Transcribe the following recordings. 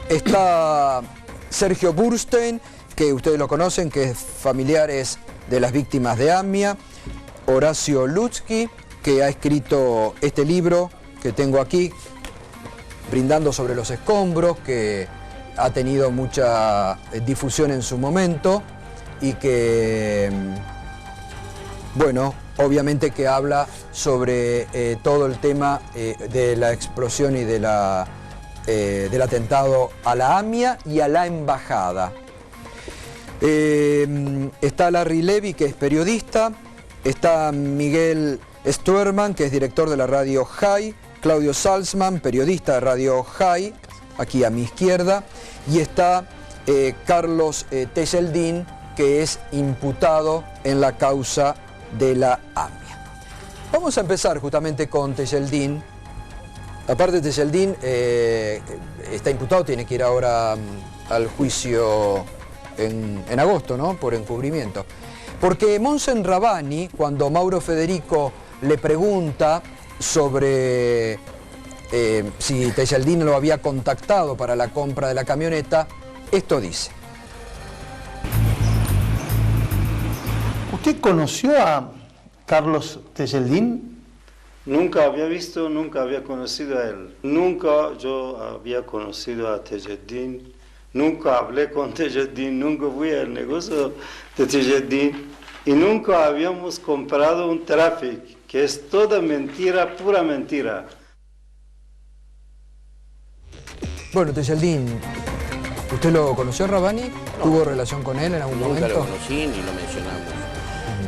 Está Sergio Burstein, que ustedes lo conocen, que es familiares de las víctimas de AMIA. Horacio Lutzky, que ha escrito este libro que tengo aquí, Brindando sobre los escombros, que ha tenido mucha difusión en su momento y que, bueno, obviamente que habla sobre todo el tema de la explosión y de del atentado a la AMIA y a la embajada. Está Larry Levy, que es periodista, está Miguel Stuerman, que es director de la radio High, Claudio Salzman, periodista de radio High, aquí a mi izquierda, y está Carlos Tejeldín, que es imputado en la causa de la AMIA. Vamos a empezar justamente con Tejeldín. Aparte, Tejeldín está imputado, tiene que ir ahora al juicio en agosto, ¿no? Por encubrimiento. Porque Monsen Rabbani, cuando Mauro Federico le pregunta sobre si Tejeldín lo había contactado para la compra de la camioneta, esto dice. ¿Usted conoció a Carlos Tejeldín? Nunca había visto, nunca había conocido a él. Nunca yo había conocido a Tejeldín. Nunca hablé con Tejeldín, nunca fui al negocio de Tejeldín. Y nunca habíamos comprado un Traffic, que es toda mentira, pura mentira. Bueno, Tejeldín, ¿usted lo conoció a Rabbani? No. ¿Tuvo relación con él en algún momento? Nunca lo conocí ni lo mencionamos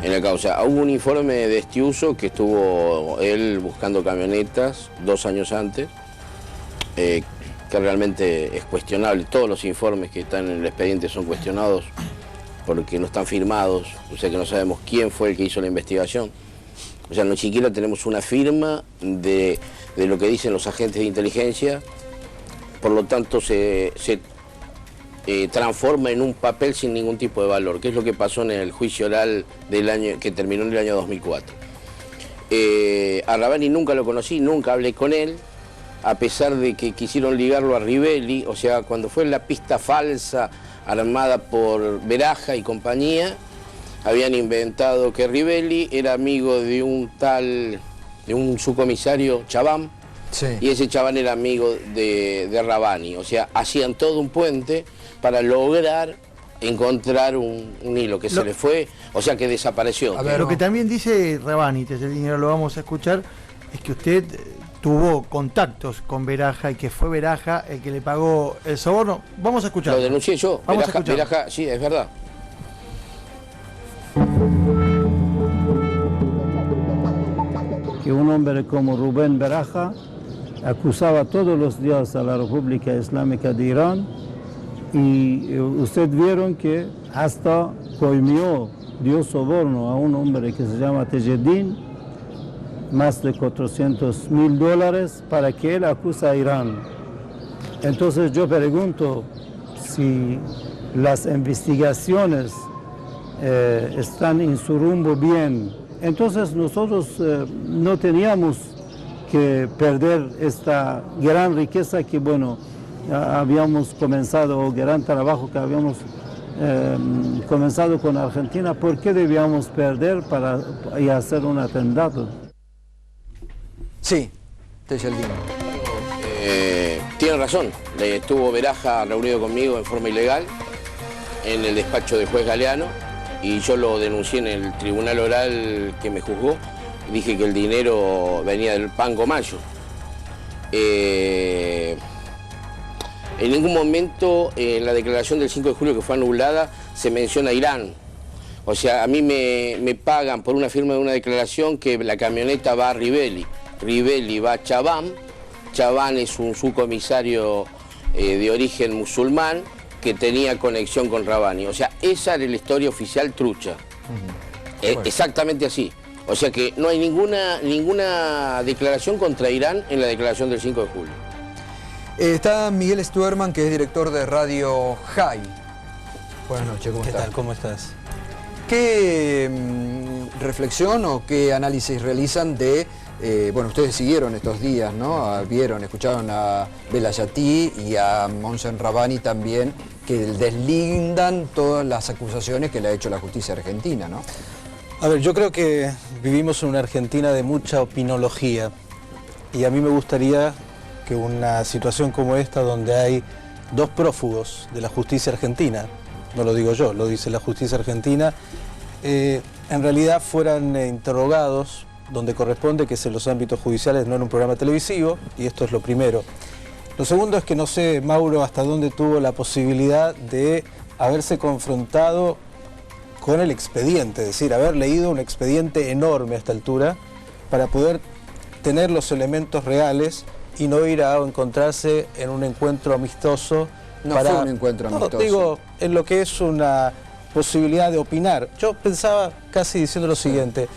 en la causa. Hubo un informe de Estiuso que estuvo él buscando camionetas 2 años antes, que realmente es cuestionable. Todos los informes que están en el expediente son cuestionados porque no están firmados, o sea que no sabemos quién fue el que hizo la investigación. O sea, ni siquiera tenemos una firma de lo que dicen los agentes de inteligencia, por lo tanto se transforma en un papel sin ningún tipo de valor, que es lo que pasó en el juicio oral del año, que terminó en el año 2004. A Rabbani nunca lo conocí, nunca hablé con él, a pesar de que quisieron ligarlo a Rivelli, o sea, cuando fue la pista falsa armada por Beraja y compañía, habían inventado que Rivelli era amigo de un subcomisario Chabán, sí, y ese Chabán era amigo de Rabbani, o sea, hacían todo un puente para lograr encontrar un hilo que se le fue, o sea, que desapareció. A ver, lo que también dice Rabbani, Tejeldín, lo vamos a escuchar, es que usted tuvo contactos con Beraja y que fue Beraja el que le pagó el soborno. Vamos a escuchar. Lo denuncié yo. Beraja, sí, es verdad. Que un hombre como Rubén Beraja acusaba todos los días a la República Islámica de Irán, y ustedes vieron que hasta coimió, dio soborno a un hombre que se llama Tejeldín, más de $400.000 para que él acuse a Irán. Entonces yo pregunto si las investigaciones están en su rumbo bien. Entonces nosotros no teníamos que perder esta gran riqueza que, bueno, habíamos comenzado, gran trabajo que habíamos comenzado con Argentina. ¿Por qué debíamos perder para hacer un atentado? Sí, Tejeldín. Tiene razón, estuvo Beraja reunido conmigo en forma ilegal en el despacho del juez Galeano, y yo lo denuncié en el tribunal oral que me juzgó. Dije que el dinero venía del Banco Mayo. En ningún momento en la declaración del 5 de julio que fue anulada se menciona Irán. O sea, a mí me pagan por una firma de una declaración que la camioneta va a Rivelli. Rivelli va a Chabán. Chabán es un subcomisario de origen musulmán que tenía conexión con Rabbani. O sea, esa era la historia oficial trucha. Bueno. Exactamente así. O sea que no hay ninguna declaración contra Irán en la declaración del 5 de julio. Está Miguel Stuerman, que es director de Radio High. Buenas noches, ¿cómo estás? ¿Qué tal? ¿Cómo estás? ¿Qué reflexión o qué análisis realizan de bueno, ustedes siguieron estos días, ¿no? Vieron, escucharon a Velayatí y a Mohsen Rabbani también, que deslindan todas las acusaciones que le ha hecho la justicia argentina, ¿no? A ver, yo creo que vivimos en una Argentina de mucha opinología y a mí me gustaría que una situación como esta, donde hay dos prófugos de la justicia argentina, no lo digo yo, lo dice la justicia argentina, en realidad fueran interrogados donde corresponde, que es en los ámbitos judiciales, no en un programa televisivo, y esto es lo primero. Lo segundo es que no sé, Mauro, hasta dónde tuvo la posibilidad de haberse confrontado con el expediente, es decir, haber leído un expediente enorme a esta altura para poder tener los elementos reales y no ir a encontrarse en un encuentro amistoso. No fue un encuentro amistoso. No, digo, en lo que es una posibilidad de opinar. Yo pensaba casi diciendo lo siguiente.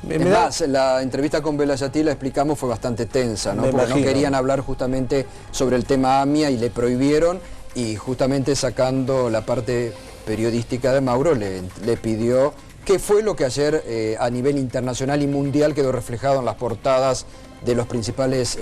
Además, la entrevista con Velayatí, la explicamos, fue bastante tensa, ¿no? Porque no querían hablar justamente sobre el tema AMIA y le prohibieron, y justamente sacando la parte periodística de Mauro le pidió, que fue lo que ayer a nivel internacional y mundial quedó reflejado en las portadas de los principales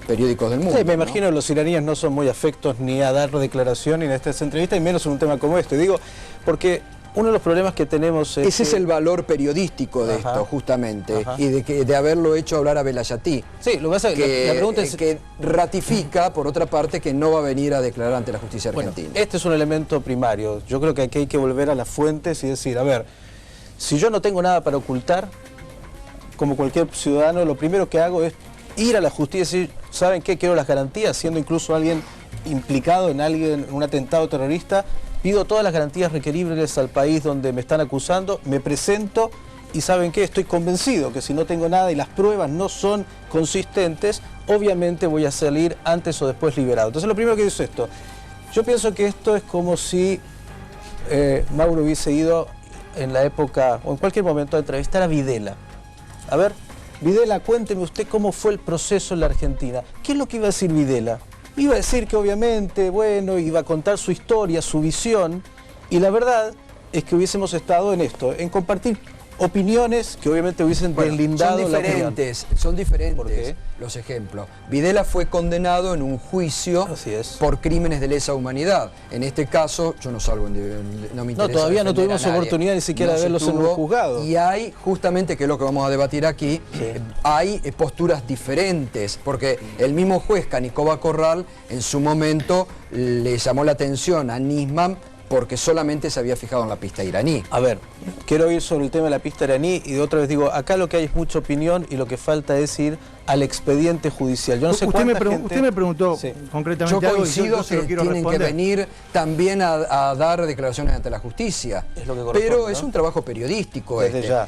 periódicos del mundo. Sí, me imagino que los iraníes no son muy afectos ni a dar declaración ni en esta entrevista, y menos en un tema como este. Digo, porque uno de los problemas que tenemos es... Ese es el valor periodístico de esto, justamente, y de haberlo hecho hablar a Velayatí. Sí, lo que pasa es que la pregunta es... que ratifica, por otra parte, que no va a venir a declarar ante la justicia argentina. Bueno, este es un elemento primario. Yo creo que aquí hay que volver a las fuentes y decir, a ver, si yo no tengo nada para ocultar, como cualquier ciudadano, lo primero que hago es ir a la justicia y decir, ¿saben qué? Quiero las garantías, siendo incluso alguien implicado en un atentado terrorista, pido todas las garantías requeribles al país donde me están acusando, me presento y ¿saben qué? Estoy convencido que si no tengo nada y las pruebas no son consistentes, obviamente voy a salir antes o después liberado. Entonces lo primero que dice esto, yo pienso que esto es como si Mauro hubiese ido en la época o en cualquier momento a entrevistar a Videla. A ver, Videla, cuénteme usted cómo fue el proceso en la Argentina. ¿Qué es lo que iba a decir Videla? Iba a decir que obviamente, bueno, iba a contar su historia, su visión, y la verdad es que hubiésemos estado en esto, en compartir opiniones que obviamente hubiesen deslindado la opinión. Son diferentes los ejemplos. Videla fue condenado en un juicio por crímenes de lesa humanidad. En este caso, yo no salgo, no me interesa. No, todavía no tuvimos oportunidad ni siquiera de verlos en un juzgado. Y hay, justamente, que es lo que vamos a debatir aquí, hay posturas diferentes, porque el mismo juez Canicoba Corral en su momento le llamó la atención a Nisman porque solamente se había fijado en la pista iraní. A ver, quiero ir sobre el tema de la pista iraní y de otra vez digo, acá lo que hay es mucha opinión y lo que falta es ir al expediente judicial. Yo no sé usted me preguntó concretamente yo algo coincido y yo se lo quiero tienen responder. que venir también a dar declaraciones ante la justicia. Es lo que corresponde, pero ¿no? es un trabajo periodístico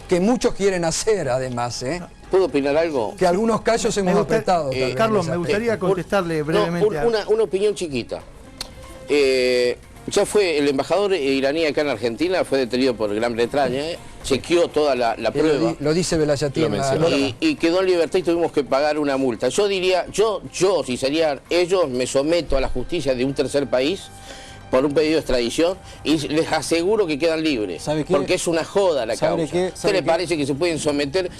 que muchos quieren hacer además, ¿Puedo opinar algo? Que algunos callos hemos apretado. Carlos, me gustaría contestarle brevemente. Una opinión chiquita. Ya fue el embajador iraní acá en Argentina, fue detenido por Gran Bretaña, chequeó toda la prueba. Lo dice Velayatí. Y quedó en libertad y tuvimos que pagar una multa. Yo diría, yo si serían ellos, me someto a la justicia de un tercer país por un pedido de extradición y les aseguro que quedan libres. ¿Sabe qué? Porque es una joda la causa. ¿Usted le parece que se pueden someter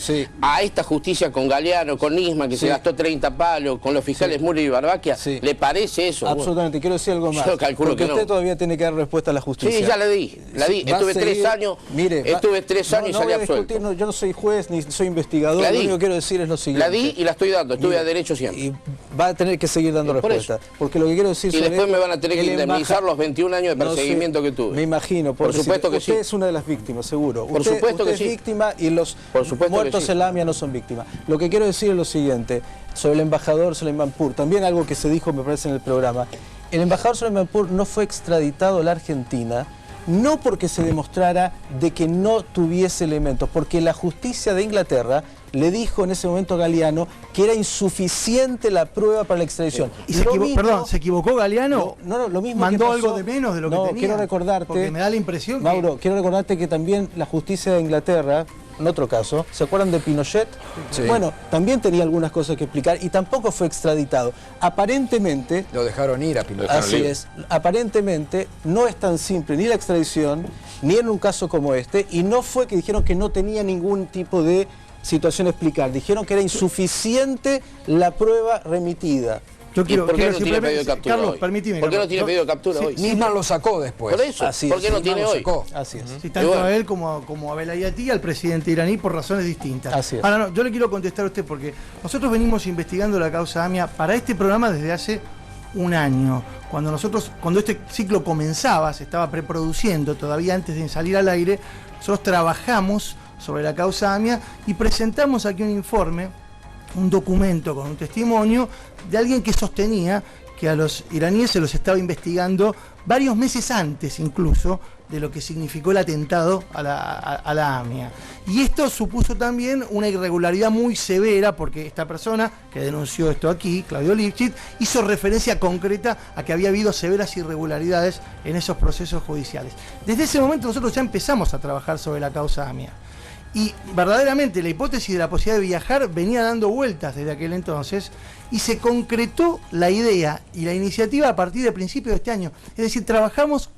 a esta justicia con Galeano, con Nisman, que se gastó 30 palos, con los fiscales Murri y Barbaquia? ¿Le parece eso? Absolutamente. Quiero decir algo más. Yo calculo porque que usted todavía tiene que dar respuesta a la justicia. Sí, ya la di. Estuve 3 años. Mire, estuve 3 años y salí absuelto. Yo no soy juez ni soy investigador. Lo único que quiero decir es lo siguiente. La di y la estoy dando. Estuve a derecho siempre. Y va a tener que seguir dando respuesta. Porque lo que quiero decir y después me van a tener que indemnizar los 21 años de seguimiento que tuve. Me imagino, por supuesto que usted es una de las víctimas, seguro. Por supuesto que usted es víctima y los muertos en la AMIA no son víctimas. Lo que quiero decir es lo siguiente, sobre el embajador Soleimanpour, también algo que se dijo me parece en el programa. El embajador Soleimanpour no fue extraditado a la Argentina, no porque se demostrara de que no tuviese elementos, porque la justicia de Inglaterra le dijo en ese momento a Galeano que era insuficiente la prueba para la extradición. ¿Y ¿se equivocó Galeano? No, lo mismo ¿Mandó que pasó, algo de menos de lo que tenía? Quiero recordarte, porque me da la impresión Mauro, quiero recordarte que también la justicia de Inglaterra, en otro caso, ¿se acuerdan de Pinochet? Sí. Bueno, también tenía algunas cosas que explicar y tampoco fue extraditado. Aparentemente... Lo dejaron ir a Pinochet. Así es. Aparentemente no es tan simple ni la extradición, ni en un caso como este, y no fue que dijeron que no tenía ningún tipo de situación a explicar. Dijeron que era insuficiente la prueba remitida. Yo quiero, ¿Por qué quiero no tiene simplemente- pedido de captura Carlos, hoy? permíteme. ¿Por qué no Carlos. tiene pedido de captura hoy? Nisman lo sacó después. Por eso, Así ¿por es. qué no Nisman tiene lo hoy? sacó. Así es. Sí, tanto bueno. a él como a Velayati y al presidente iraní por razones distintas. Así es. Ahora no, yo le quiero contestar a usted porque nosotros venimos investigando la causa AMIA para este programa desde hace un año. Cuando este ciclo comenzaba, se estaba preproduciendo todavía antes de salir al aire, nosotros trabajamos sobre la causa AMIA y presentamos aquí un informe, un documento con un testimonio de alguien que sostenía que a los iraníes se los estaba investigando varios meses antes incluso de lo que significó el atentado a la AMIA. Y esto supuso también una irregularidad muy severa porque esta persona que denunció esto aquí, Claudio Lifshitz, hizo referencia concreta a que había habido severas irregularidades en esos procesos judiciales. Desde ese momento nosotros ya empezamos a trabajar sobre la causa AMIA. Y verdaderamente la hipótesis de la posibilidad de viajar venía dando vueltas desde aquel entonces y se concretó la idea y la iniciativa a partir de principios de este año. Es decir, trabajamos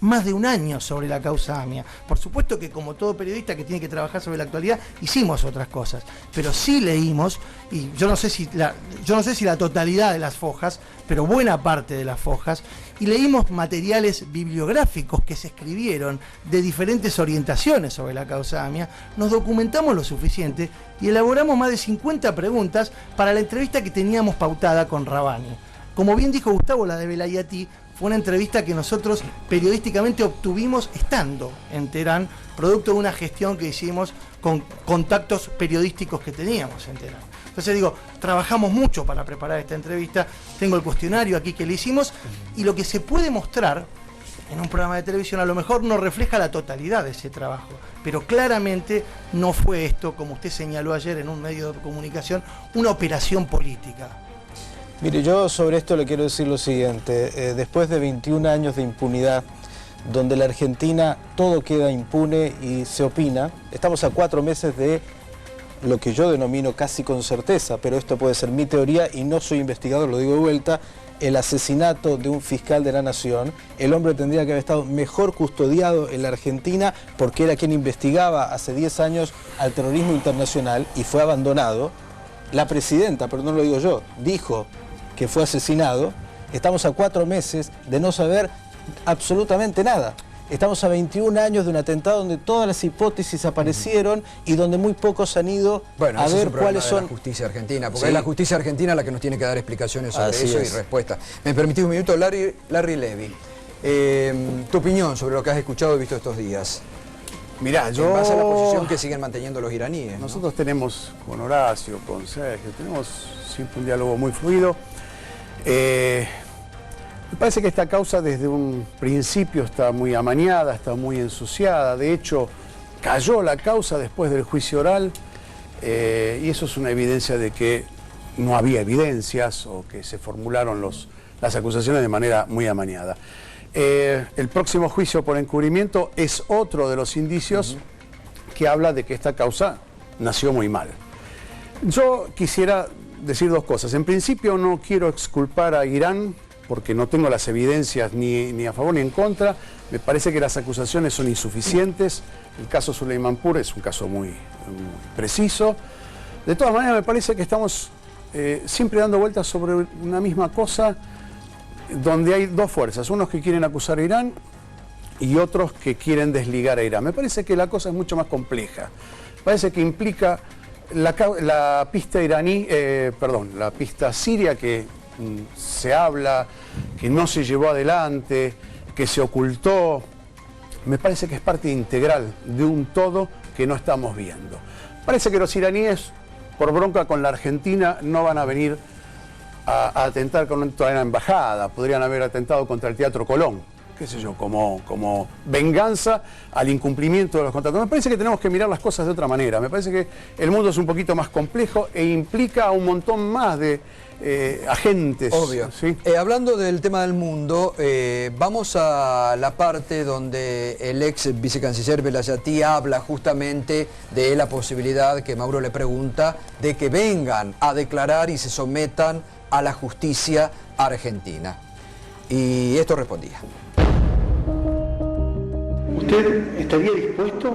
más de un año sobre la causa AMIA. Por supuesto que como todo periodista que tiene que trabajar sobre la actualidad, hicimos otras cosas, pero sí leímos, y yo no sé si la totalidad de las fojas, pero buena parte de las fojas, y leímos materiales bibliográficos que se escribieron de diferentes orientaciones sobre la causa AMIA, nos documentamos lo suficiente y elaboramos más de 50 preguntas para la entrevista que teníamos pautada con Rabani. Como bien dijo Gustavo, la de Velayati fue una entrevista que nosotros periodísticamente obtuvimos estando en Teherán, producto de una gestión que hicimos con contactos periodísticos que teníamos en Teherán. Entonces digo, trabajamos mucho para preparar esta entrevista, tengo el cuestionario aquí que le hicimos, y lo que se puede mostrar en un programa de televisión a lo mejor no refleja la totalidad de ese trabajo, pero claramente no fue esto, como usted señaló ayer en un medio de comunicación, una operación política. Mire, yo sobre esto le quiero decir lo siguiente. Después de 21 años de impunidad, donde la Argentina todo queda impune y se opina, estamos a 4 meses de lo que yo denomino casi con certeza, pero esto puede ser mi teoría y no soy investigador, lo digo de vuelta, el asesinato de un fiscal de la Nación. El hombre tendría que haber estado mejor custodiado en la Argentina porque era quien investigaba hace 10 años al terrorismo internacional y fue abandonado. La presidenta, pero no lo digo yo, dijo que fue asesinado. Estamos a 4 meses de no saber absolutamente nada. Estamos a 21 años de un atentado donde todas las hipótesis aparecieron y donde muy pocos han ido Bueno, a ese es ver un problema cuáles de son... la justicia argentina, porque Sí. es la justicia argentina la que nos tiene que dar explicaciones sobre Así eso es. y respuestas. ¿Me permitís un minuto? Larry Levy, tu opinión sobre lo que has escuchado y visto estos días. Mirá, En base a la posición que siguen manteniendo los iraníes, ¿no? nosotros tenemos con Horacio, con Sergio, tenemos siempre un diálogo muy fluido. Me parece que esta causa desde un principio está muy amañada, está muy ensuciada. De hecho, cayó la causa después del juicio oral y eso es una evidencia de que no había evidencias o que se formularon las acusaciones de manera muy amañada. El próximo juicio por encubrimiento es otro de los indicios que habla de que esta causa nació muy mal. Yo quisiera decir 2 cosas. En principio no quiero exculpar a Irán porque no tengo las evidencias ni a favor ni en contra. Me parece que las acusaciones son insuficientes. El caso Soleimanpur es un caso muy preciso. De todas maneras me parece que estamos siempre dando vueltas sobre una misma cosa donde hay 2 fuerzas, unos que quieren acusar a Irán y otros que quieren desligar a Irán. Me parece que la cosa es mucho más compleja. Parece que implica la pista iraní, la pista siria que se habla, que no se llevó adelante, que se ocultó. Me parece que es parte integral de un todo que no estamos viendo. Parece que los iraníes, por bronca con la Argentina, no van a venir a atentar contra la embajada, podrían haber atentado contra el Teatro Colón, qué sé yo, como venganza al incumplimiento de los contratos. Me parece que tenemos que mirar las cosas de otra manera. Me parece que el mundo es un poquito más complejo e implica a un montón más de agentes. Obvio. ¿Sí? Hablando del tema del mundo, vamos a la parte donde el ex vicecanciller Velayati habla justamente de la posibilidad que Mauro le pregunta de que vengan a declarar y se sometan a la justicia argentina. Y esto respondía. ¿Usted estaría dispuesto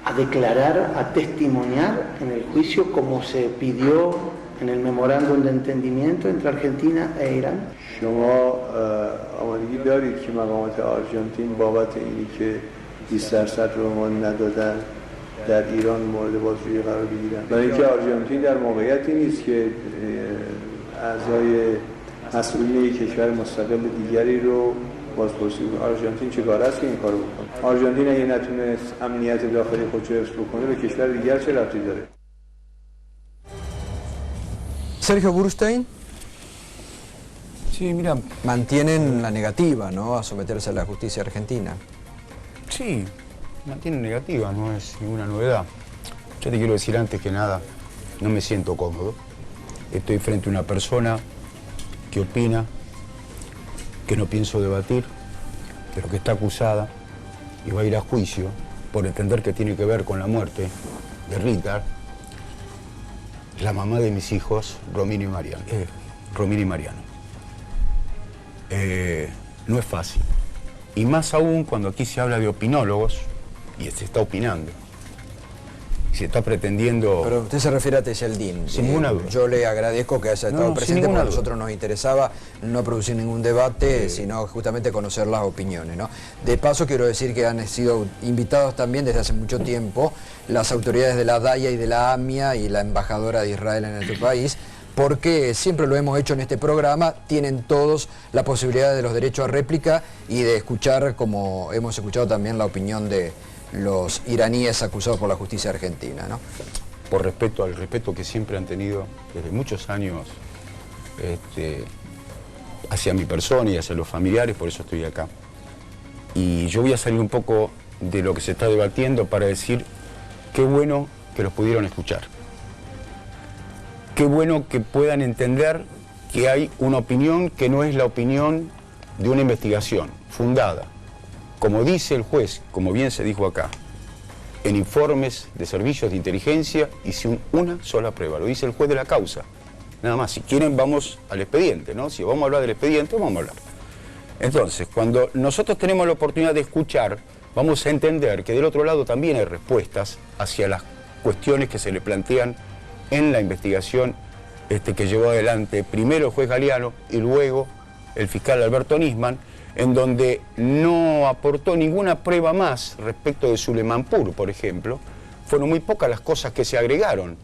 a declarar, a testimoniar en el juicio como se pidió en el memorándum de entendimiento entre Argentina e Irán? شما آمادگی دارید که مقامات آرژانتین بابت اینی که 20% رو ما ندادن در ایران مورد بازجویی قرار بگیرن؟ برای اینکه آرژانتین در موقعیتی نیست که اعضای مسئولین یک کشور مستقل دیگری رو بازپرسی کنه. آرژانتین چگونه است که این کارو بکنه؟ آرژانتین اگه نتونست امنیت داخلی خودش رو حفظ بکنه به کشور دیگر چه ربطی داره؟ Sergio Burstein. Sí, mira, Mantienen la negativa, ¿no?, a someterse a la justicia argentina. Sí, mantienen negativa, no es ninguna novedad. Yo te quiero decir antes que nada, no me siento cómodo. Estoy frente a una persona que opina, que no pienso debatir, pero que está acusada y va a ir a juicio por entender que tiene que ver con la muerte de Rita, la mamá de mis hijos, Romina y Mariano. No es fácil. Y más aún cuando aquí se habla de opinólogos y se está opinando. Se está pretendiendo... Pero usted se refiere a Tejeldín. Sin ninguna duda. Yo le agradezco que haya estado presente, porque a nosotros nos interesaba no producir ningún debate, sino justamente conocer las opiniones, ¿no? De paso quiero decir que han sido invitados también desde hace mucho tiempo las autoridades de la DAIA y de la AMIA y la embajadora de Israel en nuestro país, porque siempre lo hemos hecho en este programa, tienen todos la posibilidad de los derechos a réplica y de escuchar, como hemos escuchado también, la opinión de los iraníes acusados por la justicia argentina, ¿no? Por respeto al respeto que siempre han tenido desde muchos años hacia mi persona y hacia los familiares, por eso estoy acá. Y yo voy a salir un poco de lo que se está debatiendo para decir qué bueno que los pudieron escuchar. Qué bueno que puedan entender que hay una opinión que no es la opinión de una investigación fundada, como dice el juez, como bien se dijo acá, en informes de servicios de inteligencia y sin una sola prueba. Lo dice el juez de la causa. Nada más, si quieren vamos al expediente, ¿no? Si vamos a hablar del expediente, vamos a hablar. Entonces, cuando nosotros tenemos la oportunidad de escuchar, vamos a entender que del otro lado también hay respuestas hacia las cuestiones que se le plantean en la investigación que llevó adelante primero el juez Galeano y luego el fiscal Alberto Nisman, en donde no aportó ninguna prueba más respecto de Suleimanpur, por ejemplo. Fueron muy pocas las cosas que se agregaron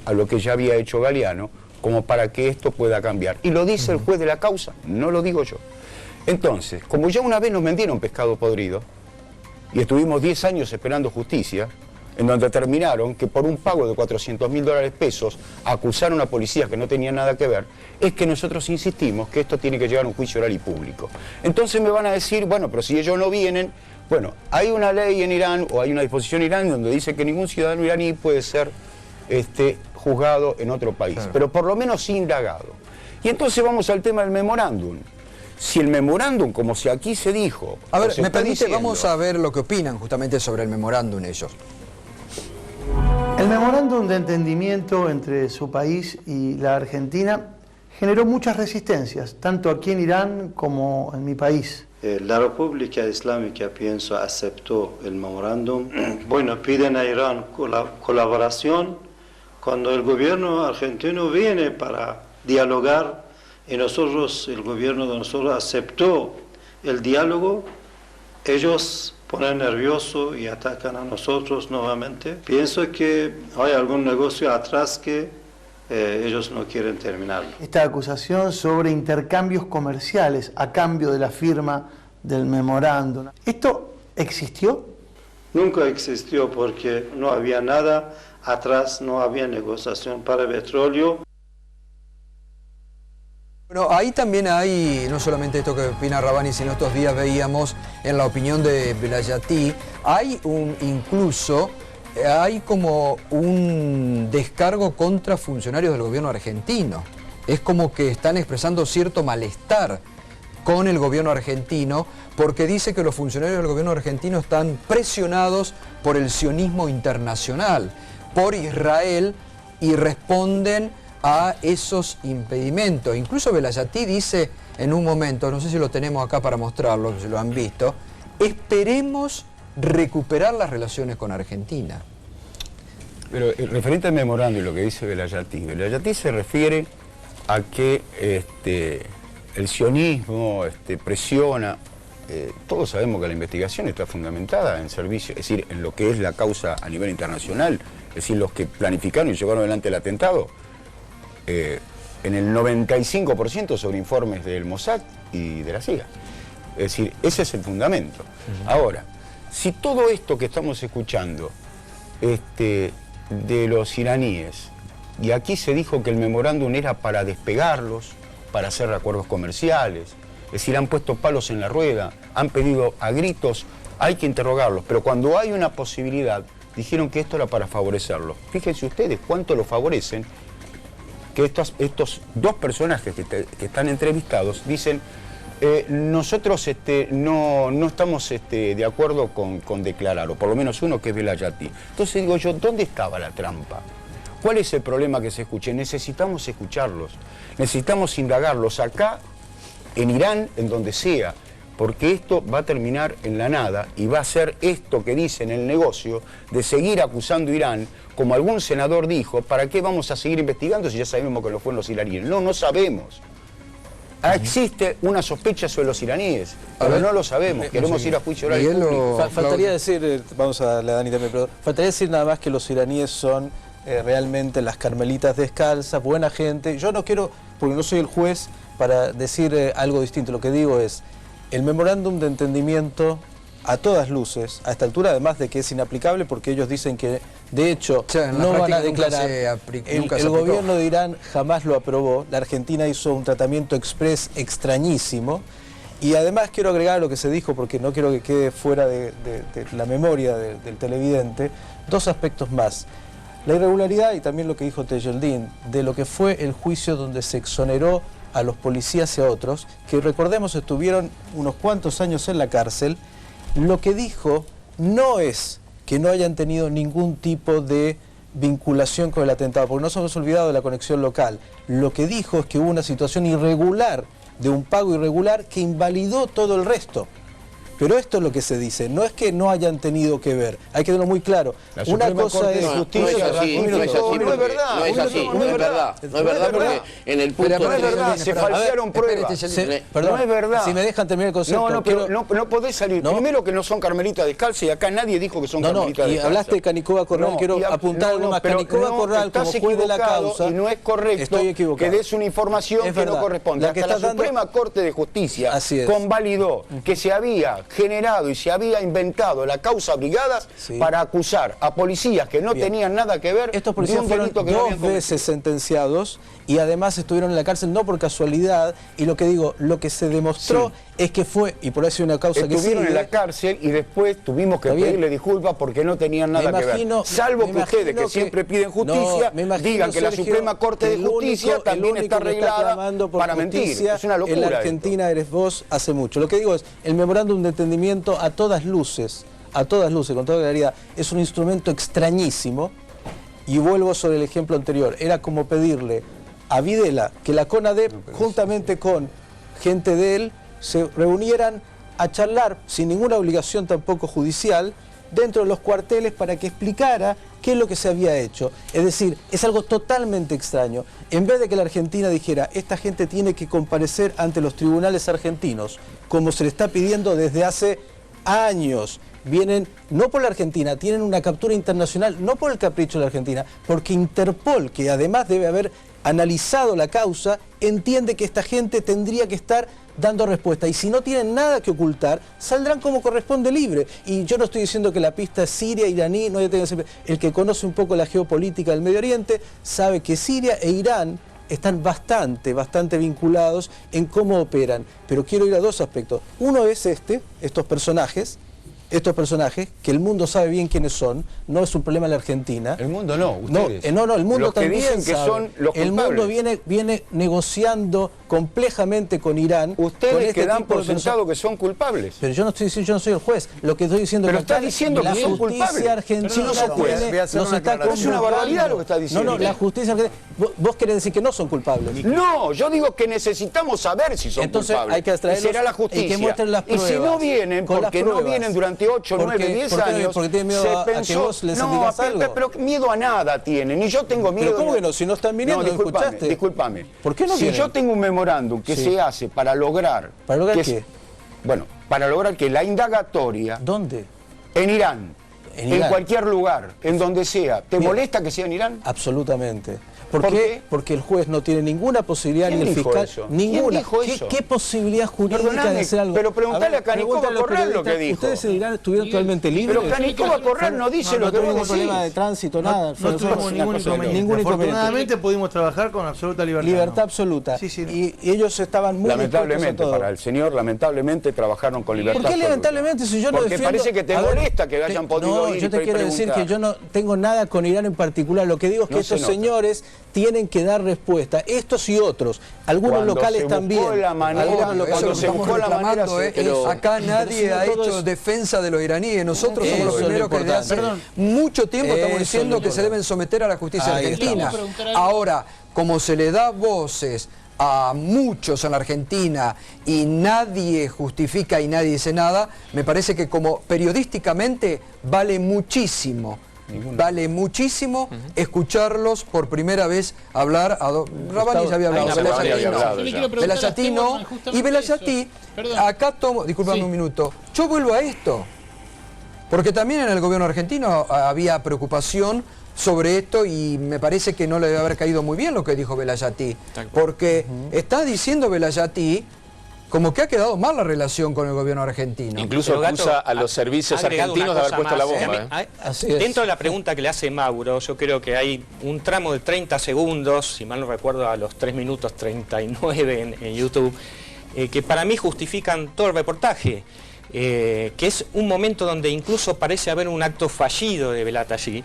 a lo que ya había hecho Galeano, como para que esto pueda cambiar. Y lo dice el juez de la causa, no lo digo yo. Entonces, como ya una vez nos vendieron pescado podrido, y estuvimos 10 años esperando justicia, en donde determinaron que por un pago de $400.000 pesos acusaron a policías que no tenían nada que ver, es que nosotros insistimos que esto tiene que llegar a un juicio oral y público. Entonces me van a decir, bueno, pero si ellos no vienen, bueno, hay una ley en Irán, o hay una disposición en Irán donde dice que ningún ciudadano iraní puede ser juzgado en otro país, pero por lo menos indagado. Y entonces vamos al tema del memorándum. Si el memorándum, como si aquí se dijo... A ver, me permite, vamos a ver lo que opinan justamente sobre el memorándum ellos. El memorándum de entendimiento entre su país y la Argentina generó muchas resistencias, tanto aquí en Irán como en mi país. La República Islámica, pienso, aceptó el memorándum. Bueno, piden a Irán colaboración cuando el gobierno argentino viene para dialogar y nosotros, el gobierno de nosotros aceptó el diálogo, ellos ponen nervioso y atacan a nosotros nuevamente. Pienso que hay algún negocio atrás que ellos no quieren terminar. Esta acusación sobre intercambios comerciales a cambio de la firma del memorándum, ¿esto existió? Nunca existió porque no había nada atrás, no había negociación para petróleo. Bueno, ahí también hay, no solamente esto que opina Rabbani, sino estos días veíamos en la opinión de Velayati, hay como un descargo contra funcionarios del gobierno argentino. Es como que están expresando cierto malestar con el gobierno argentino, porque dice que los funcionarios del gobierno argentino están presionados por el sionismo internacional, por Israel, y responden a esos impedimentos. Incluso Velayati dice en un momento, no sé si lo tenemos acá para mostrarlo, si lo han visto, esperemos recuperar las relaciones con Argentina. Pero referente al memorándum y lo que dice Velayati se refiere a que el sionismo presiona. Todos sabemos que la investigación está fundamentada en servicio, es decir, en lo que es la causa a nivel internacional, es decir, los que planificaron y llevaron adelante el atentado, en el 95% sobre informes del Mossad y de la CIA. Es decir, ese es el fundamento. Ahora, si todo esto que estamos escuchando de los iraníes, y aquí se dijo que el memorándum era para despegarlos, para hacer acuerdos comerciales, es decir, han puesto palos en la rueda, han pedido a gritos, hay que interrogarlos, pero cuando hay una posibilidad, dijeron que esto era para favorecerlos. Fíjense ustedes cuánto lo favorecen, que estos dos personajes que están entrevistados dicen, nosotros no estamos de acuerdo con declarar, o por lo menos uno que es Velayati. Entonces digo yo, ¿dónde estaba la trampa? ¿Cuál es el problema que se escuche? Necesitamos escucharlos, necesitamos indagarlos acá, en Irán, en donde sea, porque esto va a terminar en la nada y va a ser esto que dicen el negocio de seguir acusando a Irán, como algún senador dijo, ¿para qué vamos a seguir investigando si ya sabemos que lo fueron los iraníes? No, no sabemos. Existe una sospecha sobre los iraníes, pero no lo sabemos, queremos ir a juicio oral público. Faltaría decir, vamos a darle a Dani también, pero faltaría decir nada más que los iraníes son realmente las carmelitas descalzas, buena gente. Yo no quiero, porque no soy el juez, para decir algo distinto. Lo que digo es, el memorándum de entendimiento, a todas luces, a esta altura, además de que es inaplicable, porque ellos dicen que, de hecho, no van a declarar. El gobierno de Irán jamás lo aprobó, la Argentina hizo un tratamiento express extrañísimo, y además quiero agregar lo que se dijo, porque no quiero que quede fuera de la memoria del televidente, dos aspectos más. La irregularidad, y también lo que dijo Tejeldín, de lo que fue el juicio donde se exoneró a los policías y a otros, que recordemos estuvieron unos cuantos años en la cárcel. Lo que dijo no es que no hayan tenido ningún tipo de vinculación con el atentado, porque no nos hemos olvidado de la conexión local. Lo que dijo es que hubo una situación irregular, de un pago irregular, que invalidó todo el resto. Pero esto es lo que se dice, no es que no hayan tenido que ver, hay que tenerlo muy claro. Una cosa es justicia, no es verdad, no es así, no es verdad, porque en el punto no es verdad, se falsearon pruebas. Perdón, no es verdad. Si me dejan terminar el concepto. No, pero no podés salir. Primero que no son carmelitas descalzas y acá nadie dijo que son carmelitas descalzas. Y hablaste de Canicoba Corral, quiero apuntar algo más. Canicoba Corral, como juez de la causa, y no es correcto que des una información que no corresponde. Hasta la Suprema Corte de Justicia convalidó que se había generado y se había inventado la causa Brigadas para acusar a policías que no tenían nada que ver. Estos policías fueron dos veces sentenciados y además estuvieron en la cárcel no por casualidad, y lo que digo, lo que se demostró es que fue, y por eso hay una causa que estuvieron en la cárcel y después tuvimos que pedirle disculpas porque no tenían nada que ver. Salvo que ustedes, que siempre piden justicia, digan que la Suprema Corte de Justicia también está arreglada para mentir. Es una locura. En la Argentina eres vos hace mucho. Lo que digo es, el memorándum de entendimiento a todas luces, con toda claridad, es un instrumento extrañísimo, y vuelvo sobre el ejemplo anterior. Era como pedirle a Videla que la CONADEP, juntamente con gente de él, se reunieran a charlar, sin ninguna obligación tampoco judicial, dentro de los cuarteles para que explicara qué es lo que se había hecho. Es decir, es algo totalmente extraño. En vez de que la Argentina dijera, esta gente tiene que comparecer ante los tribunales argentinos, como se le está pidiendo desde hace años. Vienen, no por la Argentina, tienen una captura internacional, no por el capricho de la Argentina, porque Interpol, que además debe haber analizado la causa, entiende que esta gente tendría que estar dando respuesta, y si no tienen nada que ocultar, saldrán como corresponde libre. Y yo no estoy diciendo que la pista es Siria, iraní, no tenga que ser. El que conoce un poco la geopolítica del Medio Oriente sabe que Siria e Irán están bastante vinculados en cómo operan. Pero quiero ir a dos aspectos. Uno es estos personajes, que el mundo sabe bien quiénes son, no es un problema en la Argentina. El mundo no, ustedes. No, el mundo también dicen que son los el mundo viene negociando complejamente con Irán. Ustedes que dan por sentado que son culpables. Pero yo no estoy diciendo, yo no soy el juez. Lo que estoy diciendo es que estás diciendo que son culpables. La justicia argentina los está convocando. Es una barbaridad lo que está diciendo. No, la justicia argentina. Vos querés decir que no son culpables. No, yo digo que necesitamos saber si son culpables. Entonces hay que extraerlos, y será la justicia. Y que muestren las pruebas. Y si no vienen, porque no vienen durante durante 8, 9, 10 años porque tiene miedo a que vos les digas algo. Pero miedo a nada tienen, y yo tengo miedo. Pero ¿cómo que no? Si no están viniendo, no, escuchaste. Discúlpame. ¿Por qué no si vienen? yo tengo un memorándum que se hace para lograr... ¿Para lograr qué? Bueno, para lograr que la indagatoria... ¿Dónde? En Irán. En cualquier lugar, en donde sea. ¿Te molesta que sea en Irán? Absolutamente. ¿Por qué? Porque el juez no tiene ninguna posibilidad, ni el fiscal, ninguna. ¿Qué posibilidad jurídica de hacer algo? Pero preguntale a Canicova Corral lo que dijo. ¿Ustedes en Irán estuvieron totalmente libres? Pero Canicova Corral no dice lo que vos decís. No problema de tránsito, nada. No tuvimos ningún inconveniente. Afortunadamente pudimos trabajar con absoluta libertad. Libertad absoluta. Y ellos estaban muy lamentablemente, para el señor, lamentablemente trabajaron con libertad absoluta. ¿Por qué lamentablemente si yo lo defiendo? Porque parece que te molesta que hayan podido ir y yo te quiero decir que yo no tengo nada con Irán en particular. Lo que digo es que estos señores tienen que dar respuesta, estos y otros, algunos locales también. Cuando se buscó la manera, acá nadie ha hecho defensa de los iraníes, nosotros somos los primeros que desde hace mucho tiempo estamos diciendo que se deben someter a la justicia argentina. Ahora, como se le da voces a muchos en la Argentina y nadie justifica y nadie dice nada, me parece que como periodísticamente vale muchísimo. Vale muchísimo escucharlos por primera vez hablar. Rabani ya había hablado, Velayatí no. Y Velayatí, acá tomo, discúlpame un minuto, yo vuelvo a esto, porque también en el gobierno argentino había preocupación sobre esto y me parece que no le debe haber caído muy bien lo que dijo Velayatí, porque está diciendo Velayatí como que ha quedado mal la relación con el gobierno argentino. Incluso acusa a los servicios argentinos de haber puesto la bomba. Dentro de la pregunta que le hace Mauro, yo creo que hay un tramo de 30 segundos, si mal no recuerdo, a los 3 minutos 39 en YouTube, que para mí justifican todo el reportaje. Que es un momento donde incluso parece haber un acto fallido de Velayatí.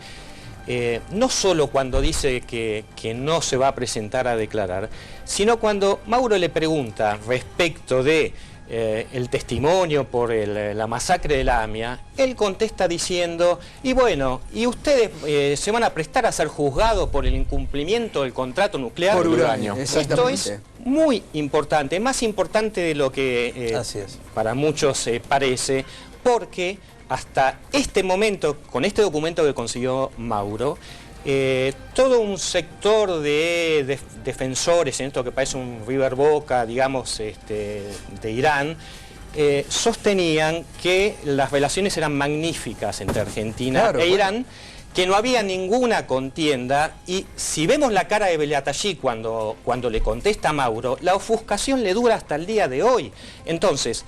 No solo cuando dice que no se va a presentar a declarar, sino cuando Mauro le pregunta respecto de el testimonio por la masacre de la AMIA, él contesta diciendo, y bueno, ¿y ustedes se van a prestar a ser juzgados por el incumplimiento del contrato nuclear? Por uranio. Esto es muy importante, más importante de lo que para muchos parece, porque hasta este momento, con este documento que consiguió Mauro, todo un sector de defensores, en esto que parece un River Boca, digamos, de Irán, sostenían que las relaciones eran magníficas entre Argentina e Irán, que no había ninguna contienda, y si vemos la cara de Velayatí cuando le contesta a Mauro, la ofuscación le dura hasta el día de hoy. Entonces,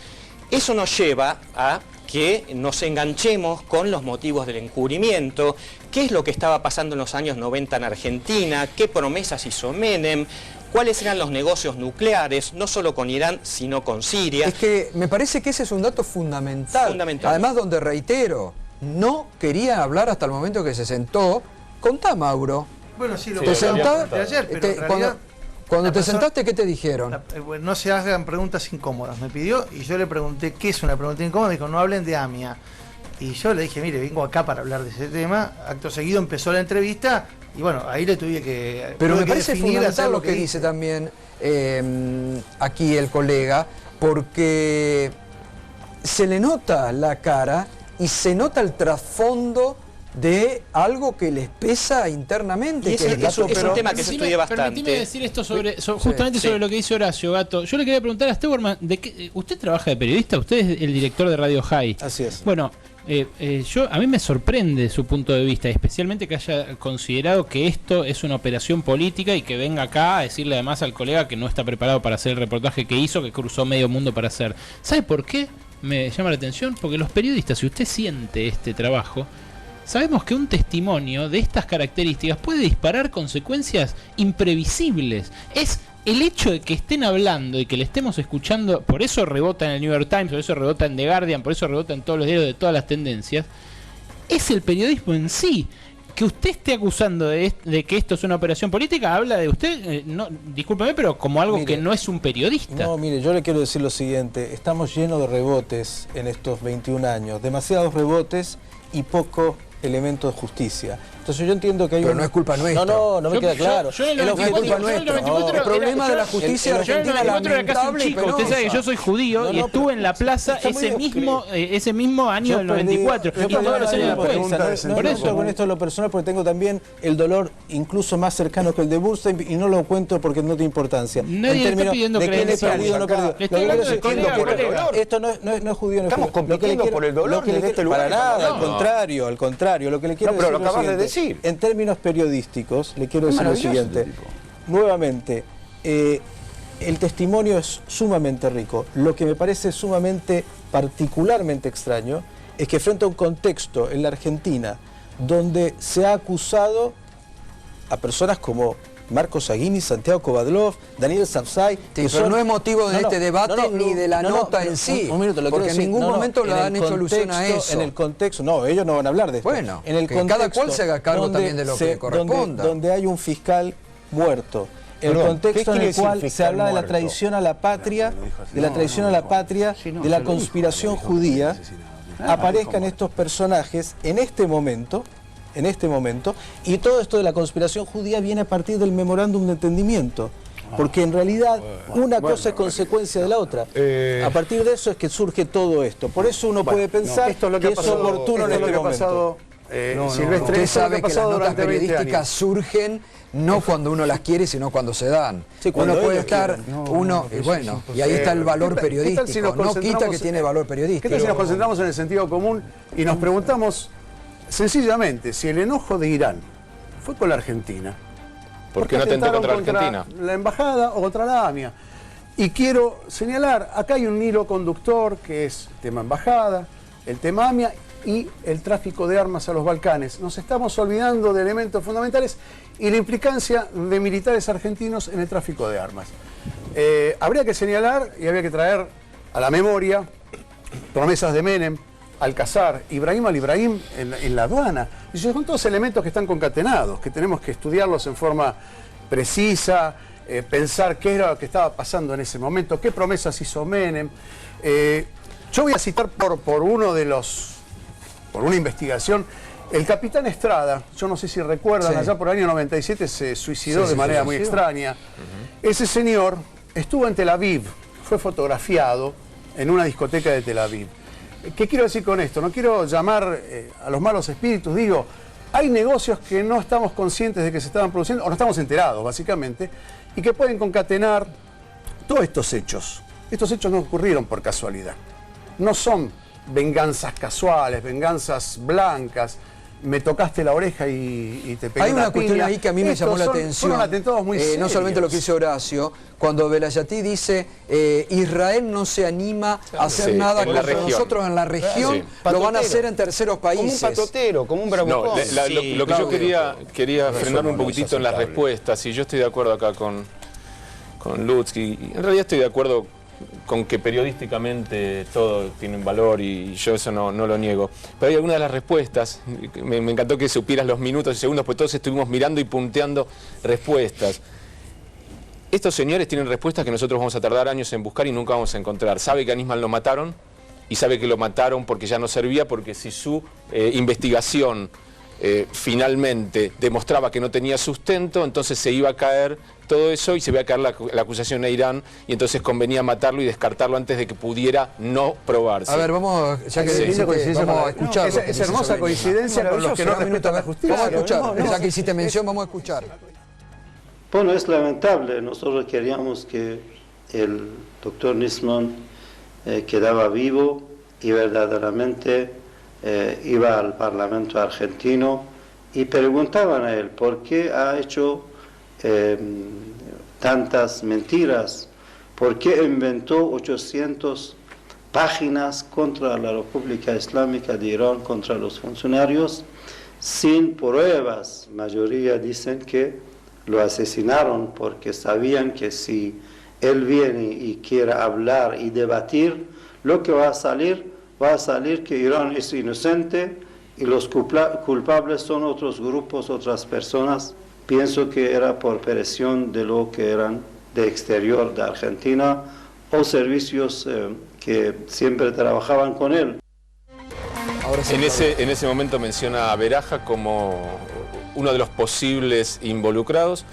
eso nos lleva a que nos enganchemos con los motivos del encubrimiento, qué es lo que estaba pasando en los años 90 en Argentina, qué promesas hizo Menem, cuáles eran los negocios nucleares, no solo con Irán, sino con Siria. Es que me parece que ese es un dato fundamental. Además, donde reitero, no quería hablar hasta el momento que se sentó. Contá, Mauro. Bueno, sí, lo te sentás, de ayer, pero en realidad, cuando te sentaste, ¿qué te dijeron? No se hagan preguntas incómodas. Me pidió y yo le pregunté qué es una pregunta incómoda. Me dijo, no hablen de AMIA. Y yo le dije, mire, vengo acá para hablar de ese tema. Acto seguido empezó la entrevista y bueno, ahí le tuve que... Pero me parece fundamental lo que dice también aquí el colega, porque se le nota la cara y se nota el trasfondo de algo que les pesa internamente. Y es un tema que se estudia bastante. Permitime decir esto justamente sobre lo que dice Horacio Gato. Yo le quería preguntar a Steuermann, ¿usted trabaja de periodista? Usted es el director de Radio High. Así es. Bueno, a mí me sorprende su punto de vista, especialmente que haya considerado que esto es una operación política y que venga acá a decirle además al colega que no está preparado para hacer el reportaje que hizo, que cruzó medio mundo para hacer. ¿Sabe por qué me llama la atención? Porque los periodistas, si usted siente este trabajo, sabemos que un testimonio de estas características puede disparar consecuencias imprevisibles. Es el hecho de que estén hablando y que le estemos escuchando, por eso rebota en el New York Times, por eso rebota en The Guardian, por eso rebota en todos los diarios de todas las tendencias, es el periodismo en sí. Que usted esté acusando de que esto es una operación política, habla de usted, discúlpeme, pero como algo que no es un periodista. No, mire, yo le quiero decir lo siguiente, estamos llenos de rebotes en estos 21 años, demasiados rebotes y poco elemento de justicia. Entonces yo entiendo que hay Pero no es culpa nuestra. No me queda claro. No es culpa nuestra. El problema de la justicia argentina lamentable y penosa. Usted sabe que yo soy judío y estuve en la plaza ese mismo año del 94 y todos los años después. Por eso con esto es lo personal, porque tengo también el dolor incluso más cercano que el de Burstein y no lo cuento porque no tiene importancia. Nadie está pidiendo que le perdido, no perdido. Esto no es judío. Estamos compitiendo por el dolor desde este lugar. Para nada, al contrario. Lo que le quiero decir pero lo acabas de decir. En términos periodísticos, le quiero decir lo siguiente. Nuevamente, el testimonio es sumamente rico. Lo que me parece sumamente, particularmente extraño, es que frente a un contexto en la Argentina donde se ha acusado a personas como Marcos Aguini, Santiago Kovadlov, Daniel Sapsay. Pero no es motivo de este debate ni de la nota en sí. Un minuto, porque en ningún momento le han hecho alusión a eso. En el contexto, no, ellos no van a hablar de esto. Bueno, en el que cada cual se haga cargo también de lo que corresponda. Donde hay un fiscal muerto. El contexto en el cual se habla de la traición a la patria, de la conspiración judía, aparezcan estos personajes en este momento, y todo esto de la conspiración judía viene a partir del memorándum de entendimiento, porque en realidad una cosa es consecuencia de la otra. A partir de eso es que surge todo esto. Por eso uno puede pensar que es oportuno en este momento. Silvestre, usted sabe que las notas periodísticas surgen no cuando uno las quiere, sino cuando se dan. Sí, uno puede estar, y ahí está el valor periodístico. No quita que tiene valor periodístico. ¿Qué tal si nos concentramos en el sentido común y nos preguntamos sencillamente si el enojo de Irán fue con la Argentina? ¿Por qué no atentó contra Argentina? La embajada o contra la AMIA. Y quiero señalar, acá hay un hilo conductor que es el tema embajada, el tema AMIA y el tráfico de armas a los Balcanes. Nos estamos olvidando de elementos fundamentales y la implicancia de militares argentinos en el tráfico de armas. Habría que señalar y habría que traer a la memoria promesas de Menem, Alcázar, Ibrahim al-Ibrahim en la aduana. Y son todos elementos que están concatenados, que tenemos que estudiarlos en forma precisa, pensar qué era lo que estaba pasando en ese momento, qué promesas hizo Menem. Yo voy a citar por una investigación, el capitán Estrada, yo no sé si recuerdan, allá por el año 97 se suicidó de manera muy extraña. Ese señor estuvo en Tel Aviv, fue fotografiado en una discoteca de Tel Aviv. ¿Qué quiero decir con esto? No quiero llamar a los malos espíritus, digo, hay negocios que no estamos conscientes de que se estaban produciendo, o no estamos enterados, básicamente, y que pueden concatenar todos estos hechos. Estos hechos no ocurrieron por casualidad. No son venganzas casuales, venganzas blancas, me tocaste la oreja y te pegué. Hay una cuestión ahí que a mí me llamó la atención. Fueron atentados muy serios. No solamente lo que dice Horacio, cuando Velayatí dice Israel no se anima a hacer nada contra nosotros en la región, lo van a hacer en terceros países. Como un patotero, como un bravucón. Lo que yo quería frenarme un poquitito en las respuestas, y yo estoy de acuerdo acá con Lutz, y en realidad estoy de acuerdo con que periodísticamente todo tiene un valor y yo eso no lo niego. Pero hay algunas de las respuestas, me encantó que supieras los minutos y segundos, pues todos estuvimos mirando y punteando respuestas. Estos señores tienen respuestas que nosotros vamos a tardar años en buscar y nunca vamos a encontrar. Sabe que a Nisman lo mataron y sabe que lo mataron porque ya no servía, porque si su investigación finalmente demostraba que no tenía sustento, entonces se iba a caer todo eso y se iba a caer la acusación a Irán, y entonces convenía matarlo y descartarlo antes de que pudiera no probarse. A ver, vamos, ya que vamos a escuchar. Esa hermosa coincidencia con los que no respetan la justicia. Vamos a escuchar, ya que hiciste mención, vamos a escuchar. Bueno, es lamentable. Nosotros queríamos que el doctor Nisman quedaba vivo y verdaderamente iba al Parlamento argentino y preguntaban a él por qué ha hecho tantas mentiras, por qué inventó 800 páginas contra la República Islámica de Irán, contra los funcionarios, sin pruebas. Mayoría dicen que lo asesinaron porque sabían que si él viene y quiere hablar y debatir, lo que va a salir que Irán es inocente y los culpables son otros grupos, otras personas. Pienso que era por presión de lo que eran de exterior de Argentina o servicios que siempre trabajaban con él. En ese momento menciona a Beraja como uno de los posibles involucrados.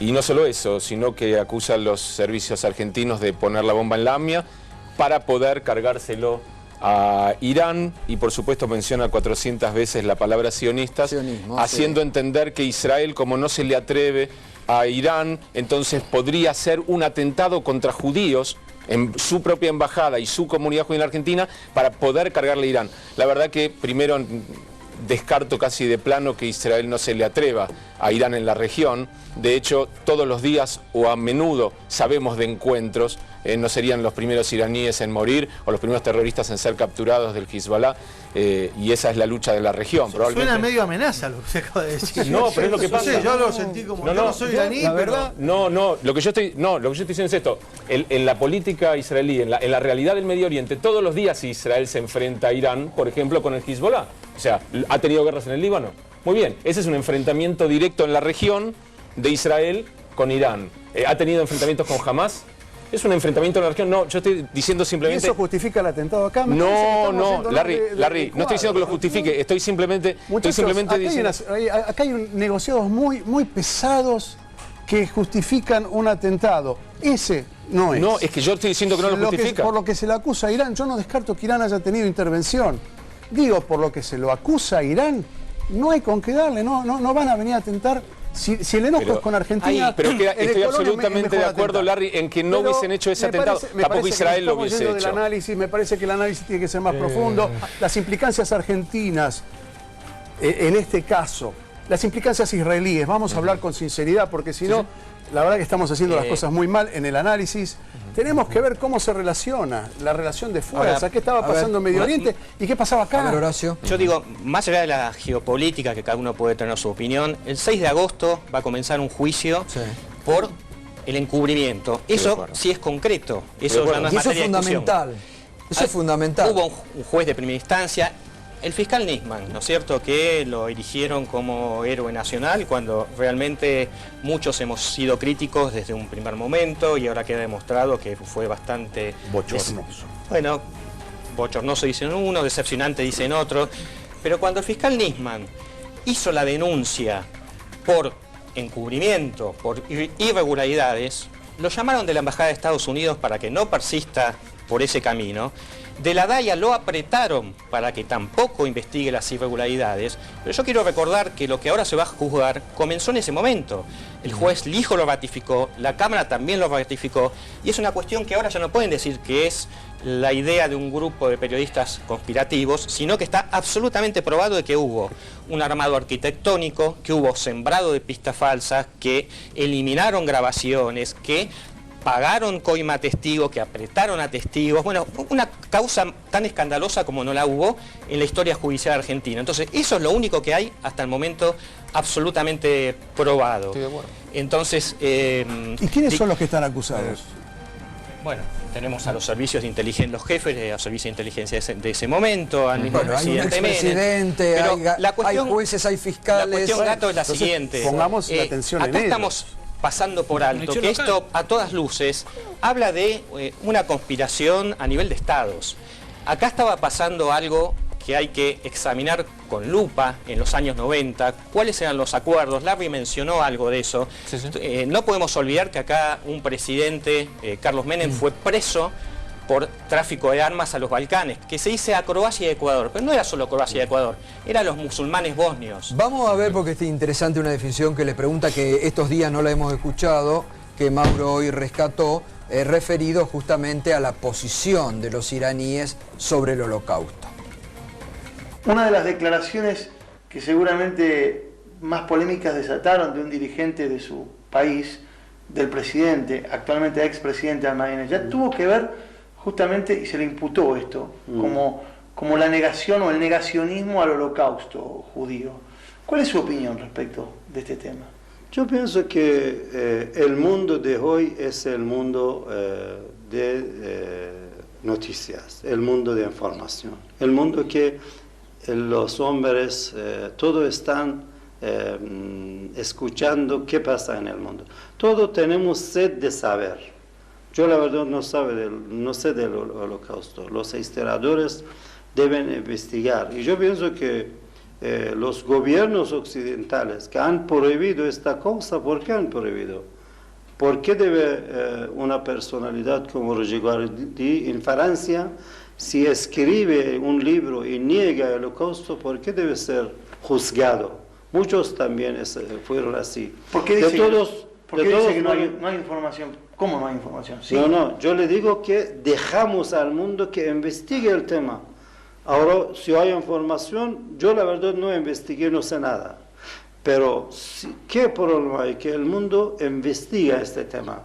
Y no solo eso, sino que acusa a los servicios argentinos de poner la bomba en la AMIA para poder cargárselo a Irán, y por supuesto menciona 400 veces la palabra sionistas, haciendo entender que Israel, como no se le atreve a Irán, entonces podría ser un atentado contra judíos en su propia embajada y su comunidad judía en Argentina para poder cargarle a Irán. La verdad que primero descarto casi de plano que Israel no se le atreva a Irán en la región. De hecho, todos los días o a menudo sabemos de encuentros. No serían los primeros iraníes en morir o los primeros terroristas en ser capturados del Hezbollah, y esa es la lucha de la región. Suena medio amenaza lo que se acaba de decir. No, pero es lo que pasa. Yo lo sentí como, yo no soy iraní, la verdad, lo que yo estoy diciendo es esto. En la política israelí, en la realidad del Medio Oriente, todos los días Israel se enfrenta a Irán, por ejemplo, con el Hezbollah. O sea, ha tenido guerras en el Líbano. Muy bien, ese es un enfrentamiento directo en la región de Israel con Irán. ¿Ha tenido enfrentamientos con Hamas? Es un enfrentamiento en la región. No, yo estoy diciendo simplemente... ¿Y eso justifica el atentado acá? No, Larry, no estoy diciendo que lo justifique, estoy simplemente diciendo... Acá hay negociados muy pesados que justifican un atentado. Ese no es. No, es que yo estoy diciendo que no lo justifica. Por lo que se le acusa a Irán, yo no descarto que Irán haya tenido intervención. Digo, por lo que se lo acusa a Irán, no hay con qué darle, no van a venir a atentar. Si el enojo es con Argentina... Pero estoy absolutamente de acuerdo, Larry, en que no hubiesen hecho ese atentado. Tampoco Israel lo hubiese hecho. Me parece que el análisis tiene que ser más profundo. Las implicancias argentinas, en este caso, las implicancias israelíes, vamos a hablar con sinceridad, porque si no, la verdad que estamos haciendo las cosas muy mal en el análisis. Tenemos que ver cómo se relaciona la relación de fuerzas, qué estaba pasando en Medio Oriente y qué pasaba acá. A ver, Horacio. Yo digo, más allá de la geopolítica, que cada uno puede tener su opinión, el 6 de agosto va a comenzar un juicio por el encubrimiento. Eso sí es concreto, eso ya no es materia de discusión. Eso es fundamental. Hubo un juez de primera instancia, el fiscal Nisman, ¿no es cierto?, que lo erigieron como héroe nacional cuando realmente muchos hemos sido críticos desde un primer momento y ahora queda demostrado que fue bastante... bochornoso. Bueno, bochornoso dicen uno, decepcionante dicen otro, pero cuando el fiscal Nisman hizo la denuncia por encubrimiento, por irregularidades, lo llamaron de la Embajada de Estados Unidos para que no persista por ese camino. De la DAIA lo apretaron para que tampoco investigue las irregularidades, pero yo quiero recordar que lo que ahora se va a juzgar comenzó en ese momento. El juez Lijo lo ratificó, la Cámara también lo ratificó, y es una cuestión que ahora ya no pueden decir que es la idea de un grupo de periodistas conspirativos, sino que está absolutamente probado de que hubo un armado arquitectónico, que hubo sembrado de pistas falsas, que eliminaron grabaciones, que pagaron coima a testigos, que apretaron a testigos. Bueno, una causa tan escandalosa como no la hubo en la historia judicial argentina. Entonces, eso es lo único que hay hasta el momento absolutamente probado. Estoy de acuerdo. Entonces... ¿Y quiénes son los que están acusados? Bueno, tenemos a los servicios de inteligencia, los jefes de los servicios de inteligencia de ese momento, al mismo presidente hay un expresidente, hay jueces, hay fiscales. La cuestión, Gato, es la siguiente. Pongamos la atención en acá ellos. Estamos pasando por alto que esto, a todas luces, habla de una conspiración a nivel de estados. Acá estaba pasando algo que hay que examinar con lupa en los años 90, cuáles eran los acuerdos. Larry mencionó algo de eso. No podemos olvidar que acá un presidente, Carlos Menem, fue preso por tráfico de armas a los Balcanes, que se dice a Croacia y Ecuador, pero no era solo Croacia y Ecuador, eran los musulmanes bosnios. Vamos a ver, porque es interesante una definición que le pregunta, que estos días no la hemos escuchado, que Mauro hoy rescató, referido justamente a la posición de los iraníes sobre el Holocausto. Una de las declaraciones que seguramente más polémicas desataron de un dirigente de su país, del presidente, actualmente expresidente Ahmadinejad, tuvo que ver justamente, y se le imputó esto, como la negación o el negacionismo al holocausto judío. ¿Cuál es su opinión respecto de este tema? Yo pienso que el mundo de hoy es el mundo de noticias, el mundo de información, el mundo que los hombres todos están escuchando qué pasa en el mundo. Todos tenemos sed de saber. Yo la verdad no sé del holocausto. Los historiadores deben investigar. Y yo pienso que los gobiernos occidentales que han prohibido esta cosa, ¿por qué han prohibido? ¿Por qué debe una personalidad como Roger Guardi en Francia, si escribe un libro y niega el holocausto, por qué debe ser juzgado? Muchos también fueron así. ¿Por qué dice, dice que no hay información? ¿Cómo no hay información? Sí. No, yo le digo que dejamos al mundo que investigue el tema. Ahora, si hay información, yo la verdad no investigué, no sé nada. Pero, ¿qué problema hay? Que el mundo investiga este tema.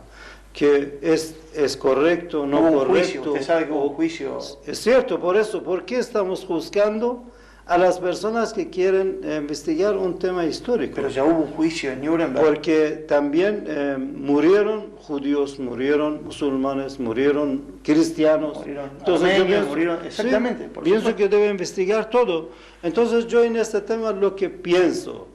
Que es correcto, no correcto. Juicio. Usted sabe que hubo juicio. Es cierto, por eso, ¿por qué estamos juzgando a las personas que quieren investigar un tema histórico? Pero ya hubo un juicio en Nuremberg. Porque también murieron judíos, murieron musulmanes, murieron cristianos. Entonces, murieron, exactamente. Sí, pienso que debe investigar todo. Entonces yo en este tema lo que pienso,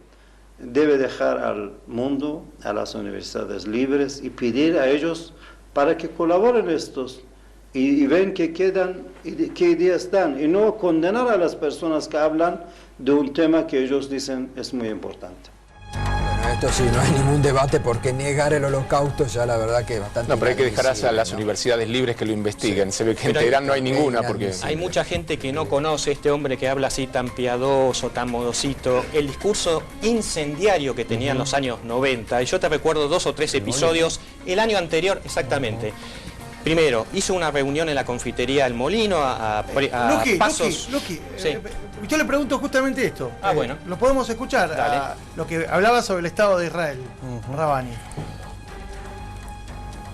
debe dejar al mundo, a las universidades libres y pedir a ellos para que colaboren estos y ven que quedan, qué ideas dan, y no condenar a las personas que hablan de un tema que ellos dicen es muy importante. Bueno, esto sí, no hay ningún debate porque negar el holocausto ya la verdad que es bastante... No, pero hay que dejar a las universidades libres que lo investiguen. Sí. Se ve que en Teherán no hay ninguna. Porque hay mucha gente que no conoce este hombre que habla así tan piadoso, tan modosito, el discurso incendiario que tenía en los años 90. Y yo te recuerdo 2 o 3 episodios el año anterior, exactamente. Primero, hizo una reunión en la confitería El Molino a pasos... Luqui, yo le pregunto justamente esto. Bueno. Lo podemos escuchar, lo que hablaba sobre el Estado de Israel, Rabani.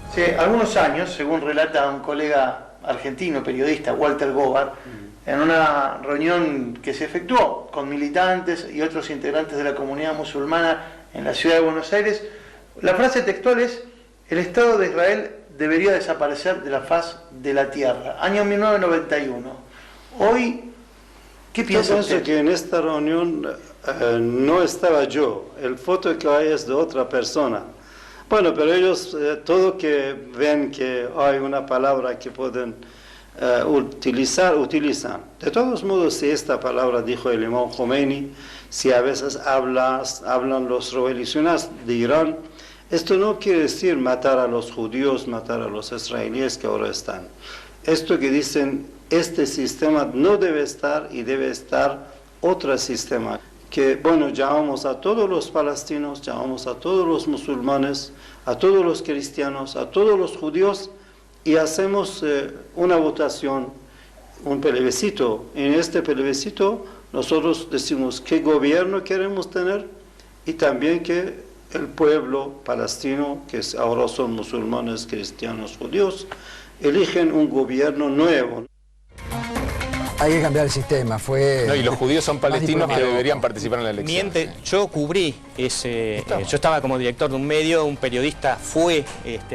Hace algunos años, según relata un colega argentino, periodista, Walter Gobar, en una reunión que se efectuó con militantes y otros integrantes de la comunidad musulmana en la ciudad de Buenos Aires, la frase textual es: el Estado de Israel debería desaparecer de la faz de la tierra. Año 1991. Hoy, ¿qué piensa usted? Yo pienso que en esta reunión no estaba yo. El foto que hay es de otra persona. Bueno, pero ellos, todo que ven que hay una palabra que pueden utilizan. De todos modos, si esta palabra dijo el imam Khomeini, si a veces hablan los revolucionarios de Irán, esto no quiere decir matar a los judíos, matar a los israelíes que ahora están. Esto que dicen, este sistema no debe estar y debe estar otro sistema. Que, bueno, llamamos a todos los palestinos, llamamos a todos los musulmanes, a todos los cristianos, a todos los judíos y hacemos una votación, un plebiscito. En este plebiscito nosotros decimos qué gobierno queremos tener y también que el pueblo palestino, que ahora son musulmanes, cristianos, judíos, eligen un gobierno nuevo. Hay que cambiar el sistema, No, y los judíos son palestinos que deberían participar en la elección. Yo cubrí ese... yo estaba como director de un medio, un periodista fue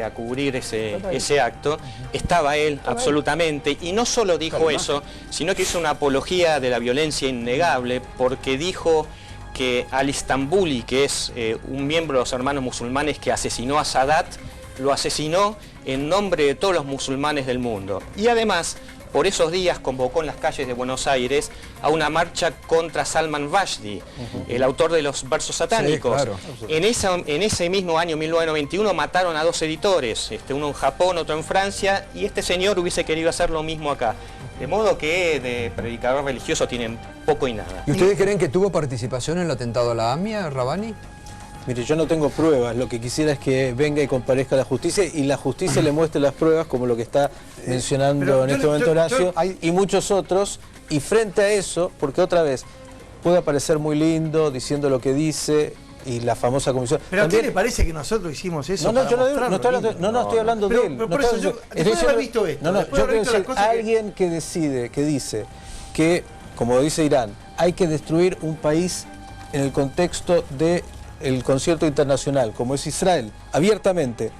a cubrir ese acto. Estaba él, absolutamente, y no solo dijo eso, sino que hizo una apología de la violencia innegable, porque dijo que al-Istambuli, que es un miembro de los hermanos musulmanes que asesinó a Sadat, lo asesinó en nombre de todos los musulmanes del mundo. Y además, por esos días convocó en las calles de Buenos Aires a una marcha contra Salman Rushdie, el autor de los versos satánicos. Sí, claro. En ese mismo año, 1991, mataron a 2 editores, uno en Japón, otro en Francia, y este señor hubiese querido hacer lo mismo acá. De modo que de predicador religioso tienen poco y nada. ¿Y ustedes creen que tuvo participación en el atentado a la AMIA, Rabani? Mire, yo no tengo pruebas, lo que quisiera es que venga y comparezca a la justicia y la justicia le muestre las pruebas, como lo que está mencionando en este momento Horacio y muchos otros, y frente a eso, porque otra vez, puede aparecer muy lindo diciendo lo que dice y la famosa comisión. ¿Pero también, a qué le parece que nosotros hicimos eso? No, estoy hablando de él. Por eso yo, después de haber visto esto, yo quiero decir, alguien que decide, que dice que, como dice Irán, hay que destruir un país en el contexto de el concierto internacional, como es Israel, abiertamente,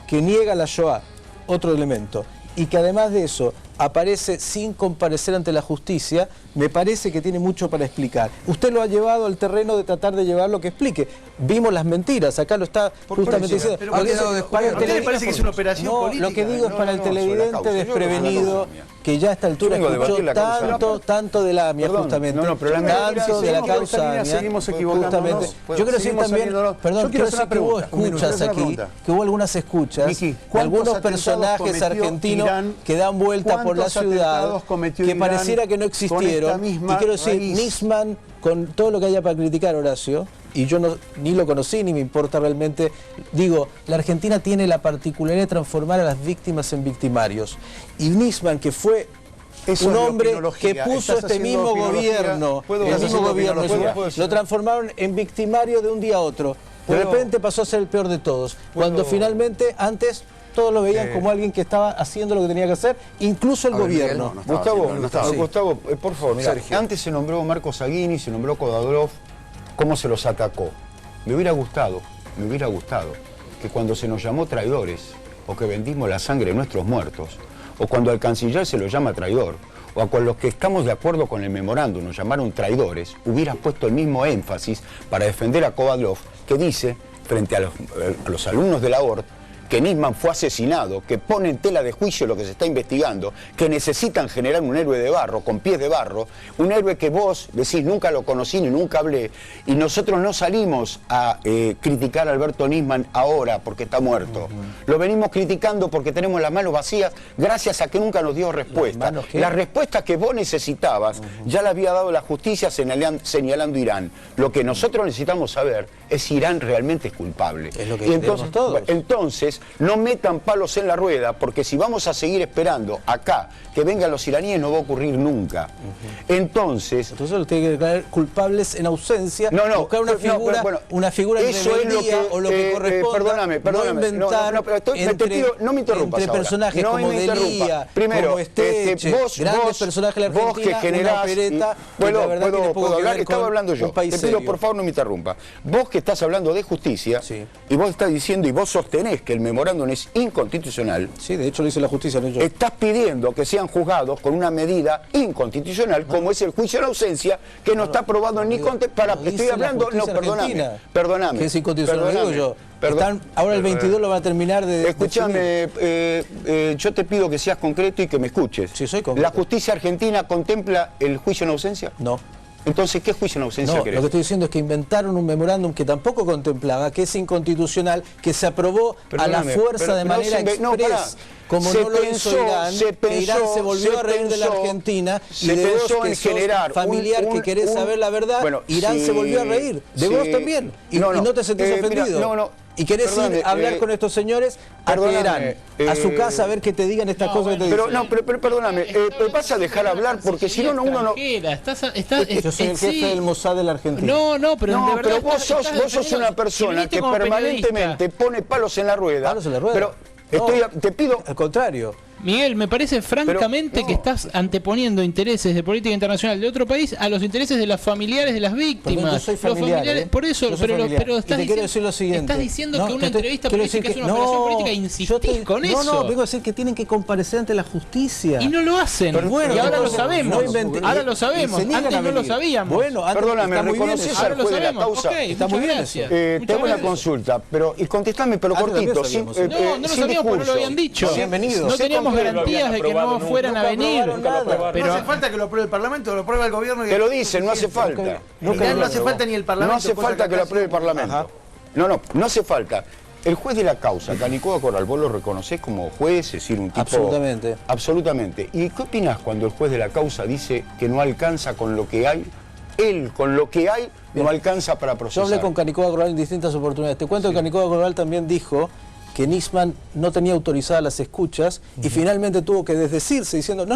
que niega la Shoah, otro elemento, y que además de eso aparece sin comparecer ante la justicia, me parece que tiene mucho para explicar. Usted lo ha llevado al terreno de tratar de llevar lo que explique. Vimos las mentiras, acá lo está justamente diciendo. ¿A usted le parece que es una operación política? Lo que digo es para el televidente desprevenido, que ya a esta altura escuchó tanto de la AMIA, justamente, tanto de la causa AMIA, seguimos equivocándonos. Yo quiero decir también, perdón, quiero decir que hubo escuchas aquí, que hubo algunas escuchas de algunos personajes argentinos que dan vuelta por la ciudad, que pareciera que no existieron, y quiero decir, Nisman, con todo lo que haya para criticar, Horacio, y yo ni lo conocí ni me importa realmente, digo, la Argentina tiene la particularidad de transformar a las víctimas en victimarios. Y Nisman, que fue un hombre que puso este mismo gobierno, lo transformaron en victimario de un día a otro. De repente pasó a ser el peor de todos, cuando finalmente antes todos lo veían como alguien que estaba haciendo lo que tenía que hacer, incluso el gobierno. Gustavo, por favor, mira, antes se nombró Marco Zaghini, se nombró Kodadrov, cómo se los atacó. Me hubiera gustado que cuando se nos llamó traidores, o que vendimos la sangre de nuestros muertos, o cuando al canciller se lo llama traidor, o a con los que estamos de acuerdo con el memorándum nos llamaron traidores, hubieras puesto el mismo énfasis para defender a Kodadrov, que dice, frente a los alumnos de la ORT, que Nisman fue asesinado, que pone en tela de juicio lo que se está investigando, que necesitan generar un héroe de barro, con pies de barro, un héroe que vos decís nunca lo conocí ni nunca hablé, y nosotros no salimos a criticar a Alberto Nisman ahora porque está muerto. Lo venimos criticando porque tenemos las manos vacías gracias a que nunca nos dio respuesta. Las respuestas que vos necesitabas ya la había dado la justicia señalando Irán. Lo que nosotros necesitamos saber es si Irán realmente es culpable. Es lo que y entonces no metan palos en la rueda, porque si vamos a seguir esperando acá que vengan los iraníes no va a ocurrir nunca. Entonces los tienen que declarar culpables en ausencia, buscar una figura de rebeldía o lo que corresponda. Perdóname, no me interrumpas entre personajes como Delía, como Esteche, grandes personajes de la Argentina, vos que generás, una opereta, ¿puedo hablar? Estaba hablando yo. Te pido por favor no me interrumpa. Vos que estás hablando de justicia, y vos estás diciendo y vos sostenés que el memorándum es inconstitucional. Sí, de hecho lo dice la justicia, no yo. Estás pidiendo que sean juzgados con una medida inconstitucional, como es el juicio en ausencia, que no está aprobado ni para... Estoy hablando... No, perdóname. Que es inconstitucional, digo yo. Ahora el 22 lo van a terminar de... Escúchame, yo te pido que seas concreto y que me escuches. Sí, soy concreto. ¿La justicia argentina contempla el juicio en ausencia? No. Entonces, ¿qué juicio en ausencia querés? Lo que estoy diciendo es que inventaron un memorándum que tampoco contemplaba, que es inconstitucional, que se aprobó a la fuerza de manera express, como no lo hizo Irán, que Irán se volvió a reír de la Argentina, y de vos que sos familiar que querés saber la verdad, Irán se volvió a reír, de vos también, y no te sentís ofendido. Y querés ir a hablar con estos señores a Teherán, a su casa, a ver que te digan estas cosas que te dicen. Pero perdóname, vas a dejar hablar porque si no, uno no... Yo soy el jefe del Mossad de la Argentina. Pero vos sos una persona que permanentemente pone palos en la rueda. ¿Palos en la rueda? Pero te pido... Al contrario. Miguel, me parece francamente que estás anteponiendo intereses de política internacional de otro país a los intereses de los familiares de las víctimas. Perdón, yo soy familiar, por eso, pero estás diciendo que una entrevista política es una operación política e insistís con eso. No, vengo a decir que tienen que comparecer ante la justicia. Y no lo hacen. Y ahora lo sabemos. Ahora lo sabemos. Antes no lo sabíamos. Bueno, perdóname, reconoces al juez de la causa. Está muy bien. Tengo una consulta, y contestame, pero cortito. No lo sabíamos porque no lo habían dicho. Bienvenido. No teníamos garantías de que no fueran a venir. Pero no hace falta que lo apruebe el Parlamento, lo aprueba el gobierno. Te lo dicen, no hace falta. No hace falta ni el Parlamento. No hace falta que lo apruebe el Parlamento. No hace falta. El juez de la causa, Canicoa Corral, ¿vos lo reconocés como juez? Es decir, un tipo... Absolutamente. Absolutamente. ¿Y qué opinás cuando el juez de la causa dice que no alcanza con lo que hay? Él, con lo que hay, no alcanza para procesar. Yo hablé con Canicoa Corral en distintas oportunidades. Te cuento que Canicoa Corral también dijo que Nisman no tenía autorizadas las escuchas y finalmente tuvo que desdecirse diciendo,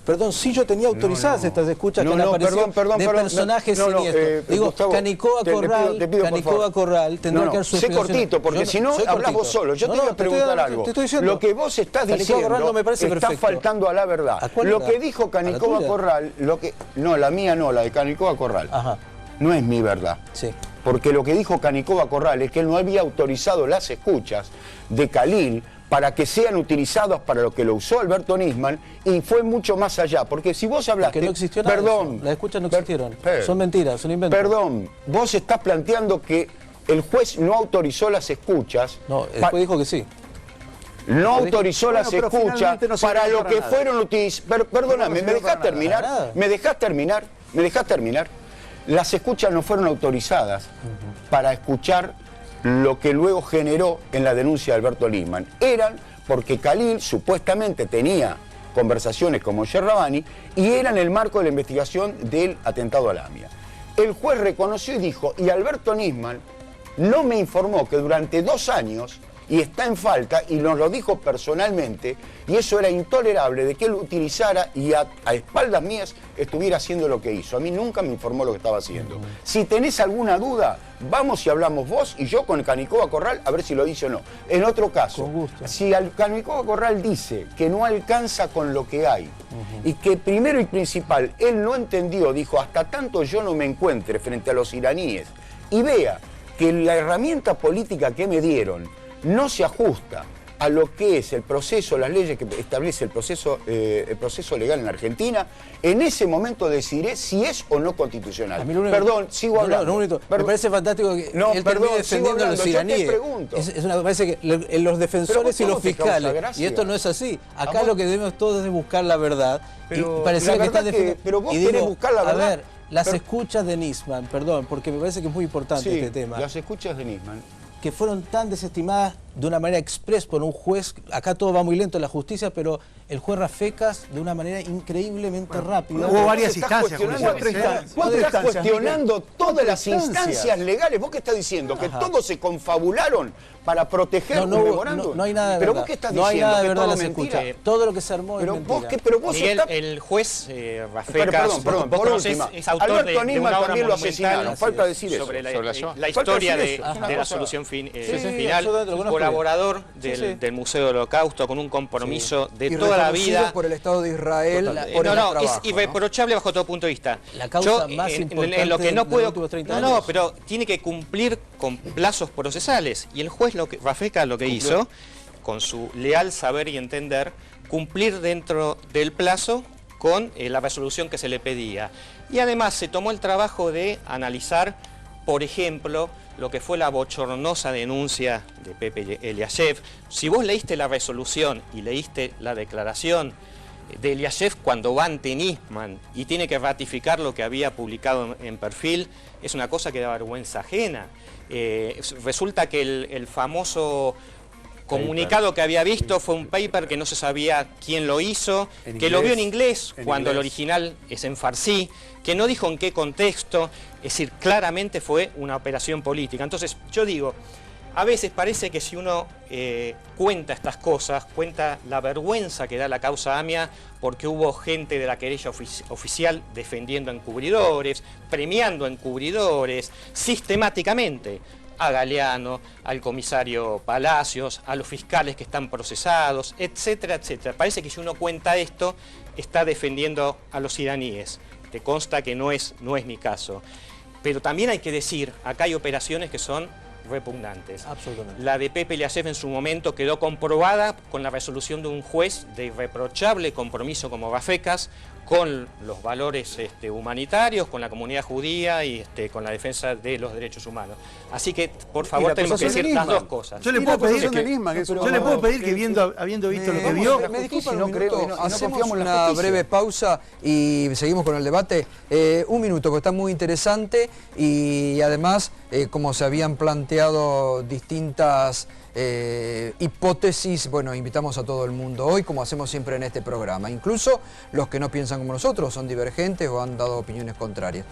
perdón, sí yo tenía autorizadas estas escuchas que han aparecido de personajes siniestros. Digo, Gustavo, Canicoa Corral tendrá que dar su explicación. Sé cortito, porque si no hablas vos solo. Yo te voy a preguntar algo. Lo que vos estás diciendo está faltando a la verdad. Lo que dijo Canicoa Corral, la mía no, la de Canicoa Corral, no es mi verdad. Sí. Porque lo que dijo Canicoa Corral es que él no había autorizado las escuchas de Khalil para que sean utilizadas para lo que lo usó Alberto Nisman, y fue mucho más allá. Porque si vos hablaste... Porque no existió nada. Perdón. Las escuchas no existieron. Son mentiras, son inventos. Perdón, vos estás planteando que el juez no autorizó las escuchas... No, el juez dijo que sí. no autorizó las pero escuchas finalmente no para sirvió lo para que nada. fueron utilizadas. Perdóname, ¿me dejás terminar? ¿Me dejás terminar? ¿Me dejás terminar? Las escuchas no fueron autorizadas para escuchar lo que luego generó en la denuncia de Alberto Nisman. Eran porque Khalil supuestamente tenía conversaciones con Moshe Rabani y era en el marco de la investigación del atentado a la AMIA. El juez reconoció y dijo, y Alberto Nisman no me informó que durante 2 años, y está en falta, y nos lo dijo personalmente, y eso era intolerable de que él utilizara y a espaldas mías estuviera haciendo lo que hizo. A mí nunca me informó lo que estaba haciendo. Si tenés alguna duda, vamos y hablamos vos y yo con el Canicoba Corral a ver si lo dice o no. En otro caso, si el Canicoba Corral dice que no alcanza con lo que hay y que primero y principal él no entendió, dijo, hasta tanto yo no me encuentre frente a los iraníes y vea que la herramienta política que me dieron no se ajusta a lo que es el proceso, las leyes que establece el proceso legal en Argentina, en ese momento decidiré si es o no constitucional. Perdón, sigo hablando. Me parece fantástico que él termine defendiendo a los iraníes. Me parece que los defensores y los fiscales, y esto no es así. Acá lo que debemos todos es buscar la verdad. Pero y parecía que están defendiendo. Pero vos querés buscar la verdad. A ver, las escuchas de Nisman, perdón, porque me parece que es muy importante este tema. Las escuchas de Nisman. Que fueron tan desestimadas de una manera express por un juez. Acá todo va muy lento en la justicia, pero el juez Rafecas de una manera increíblemente rápida. Hubo varias instancias. Vos estás cuestionando todas las instancias legales. ¿Vos qué estás diciendo? ¿Que todos se confabularon para proteger un memorándum? No hay nada de ¿Pero verdad. vos qué estás no diciendo? Hay nada de ¿Que verdad todo en las mentira? escuchas. Todo lo que se armó pero es mentira. Pero vos Miguel, estás... el juez Rafecas, perdón, vos por conocés, última, es autor Alberto de Nisman una obra también lo monumental asesinaron. Falta decir eso. sobre ¿Sobre la historia de decir la eso? solución final, yo lo conozco colaborador del Museo del Holocausto, con un compromiso de Y toda la reconocido vida. por el Estado de Israel. Por el es trabajo, irreprochable bajo todo punto de vista. La causa más importante en lo que no de puedo, los últimos 30 años. No, pero tiene que cumplir con plazos procesales. Y el juez Rafecas lo que hizo, con su leal saber y entender, cumplir dentro del plazo con la resolución que se le pedía. Y además se tomó el trabajo de analizar, por ejemplo, lo que fue la bochornosa denuncia de Pepe Eliashev. Si vos leíste la resolución y leíste la declaración de Eliashev cuando va ante Nisman y tiene que ratificar lo que había publicado en Perfil, es una cosa que da vergüenza ajena. Resulta que el famoso comunicado que había visto fue un paper que no se sabía quién lo hizo, que lo vio en inglés cuando el original es en farsi, que no dijo en qué contexto, es decir, claramente fue una operación política. Entonces, yo digo, a veces parece que si uno cuenta estas cosas, cuenta la vergüenza que da la causa AMIA, porque hubo gente de la querella oficial defendiendo encubridores, premiando encubridores, sistemáticamente, a Galeano, al comisario Palacios, a los fiscales que están procesados, etcétera, etcétera. Parece que si uno cuenta esto, está defendiendo a los iraníes. Te consta que no es mi caso. Pero también hay que decir, acá hay operaciones que son repugnantes. Absolutamente. La de Pepe Eliashev en su momento quedó comprobada con la resolución de un juez de irreprochable compromiso como Rafecas, con los valores humanitarios, con la comunidad judía y con la defensa de los derechos humanos. Así que, por favor, tenemos que decir las dos cosas. Yo le puedo pedir que habiendo visto lo que vio... Me disculpa, hacemos una breve pausa y seguimos con el debate. Un minuto, porque está muy interesante y además, como se habían planteado distintas hipótesis, bueno, invitamos a todo el mundo hoy, como hacemos siempre en este programa, incluso los que no piensan como nosotros, son divergentes o han dado opiniones contrarias.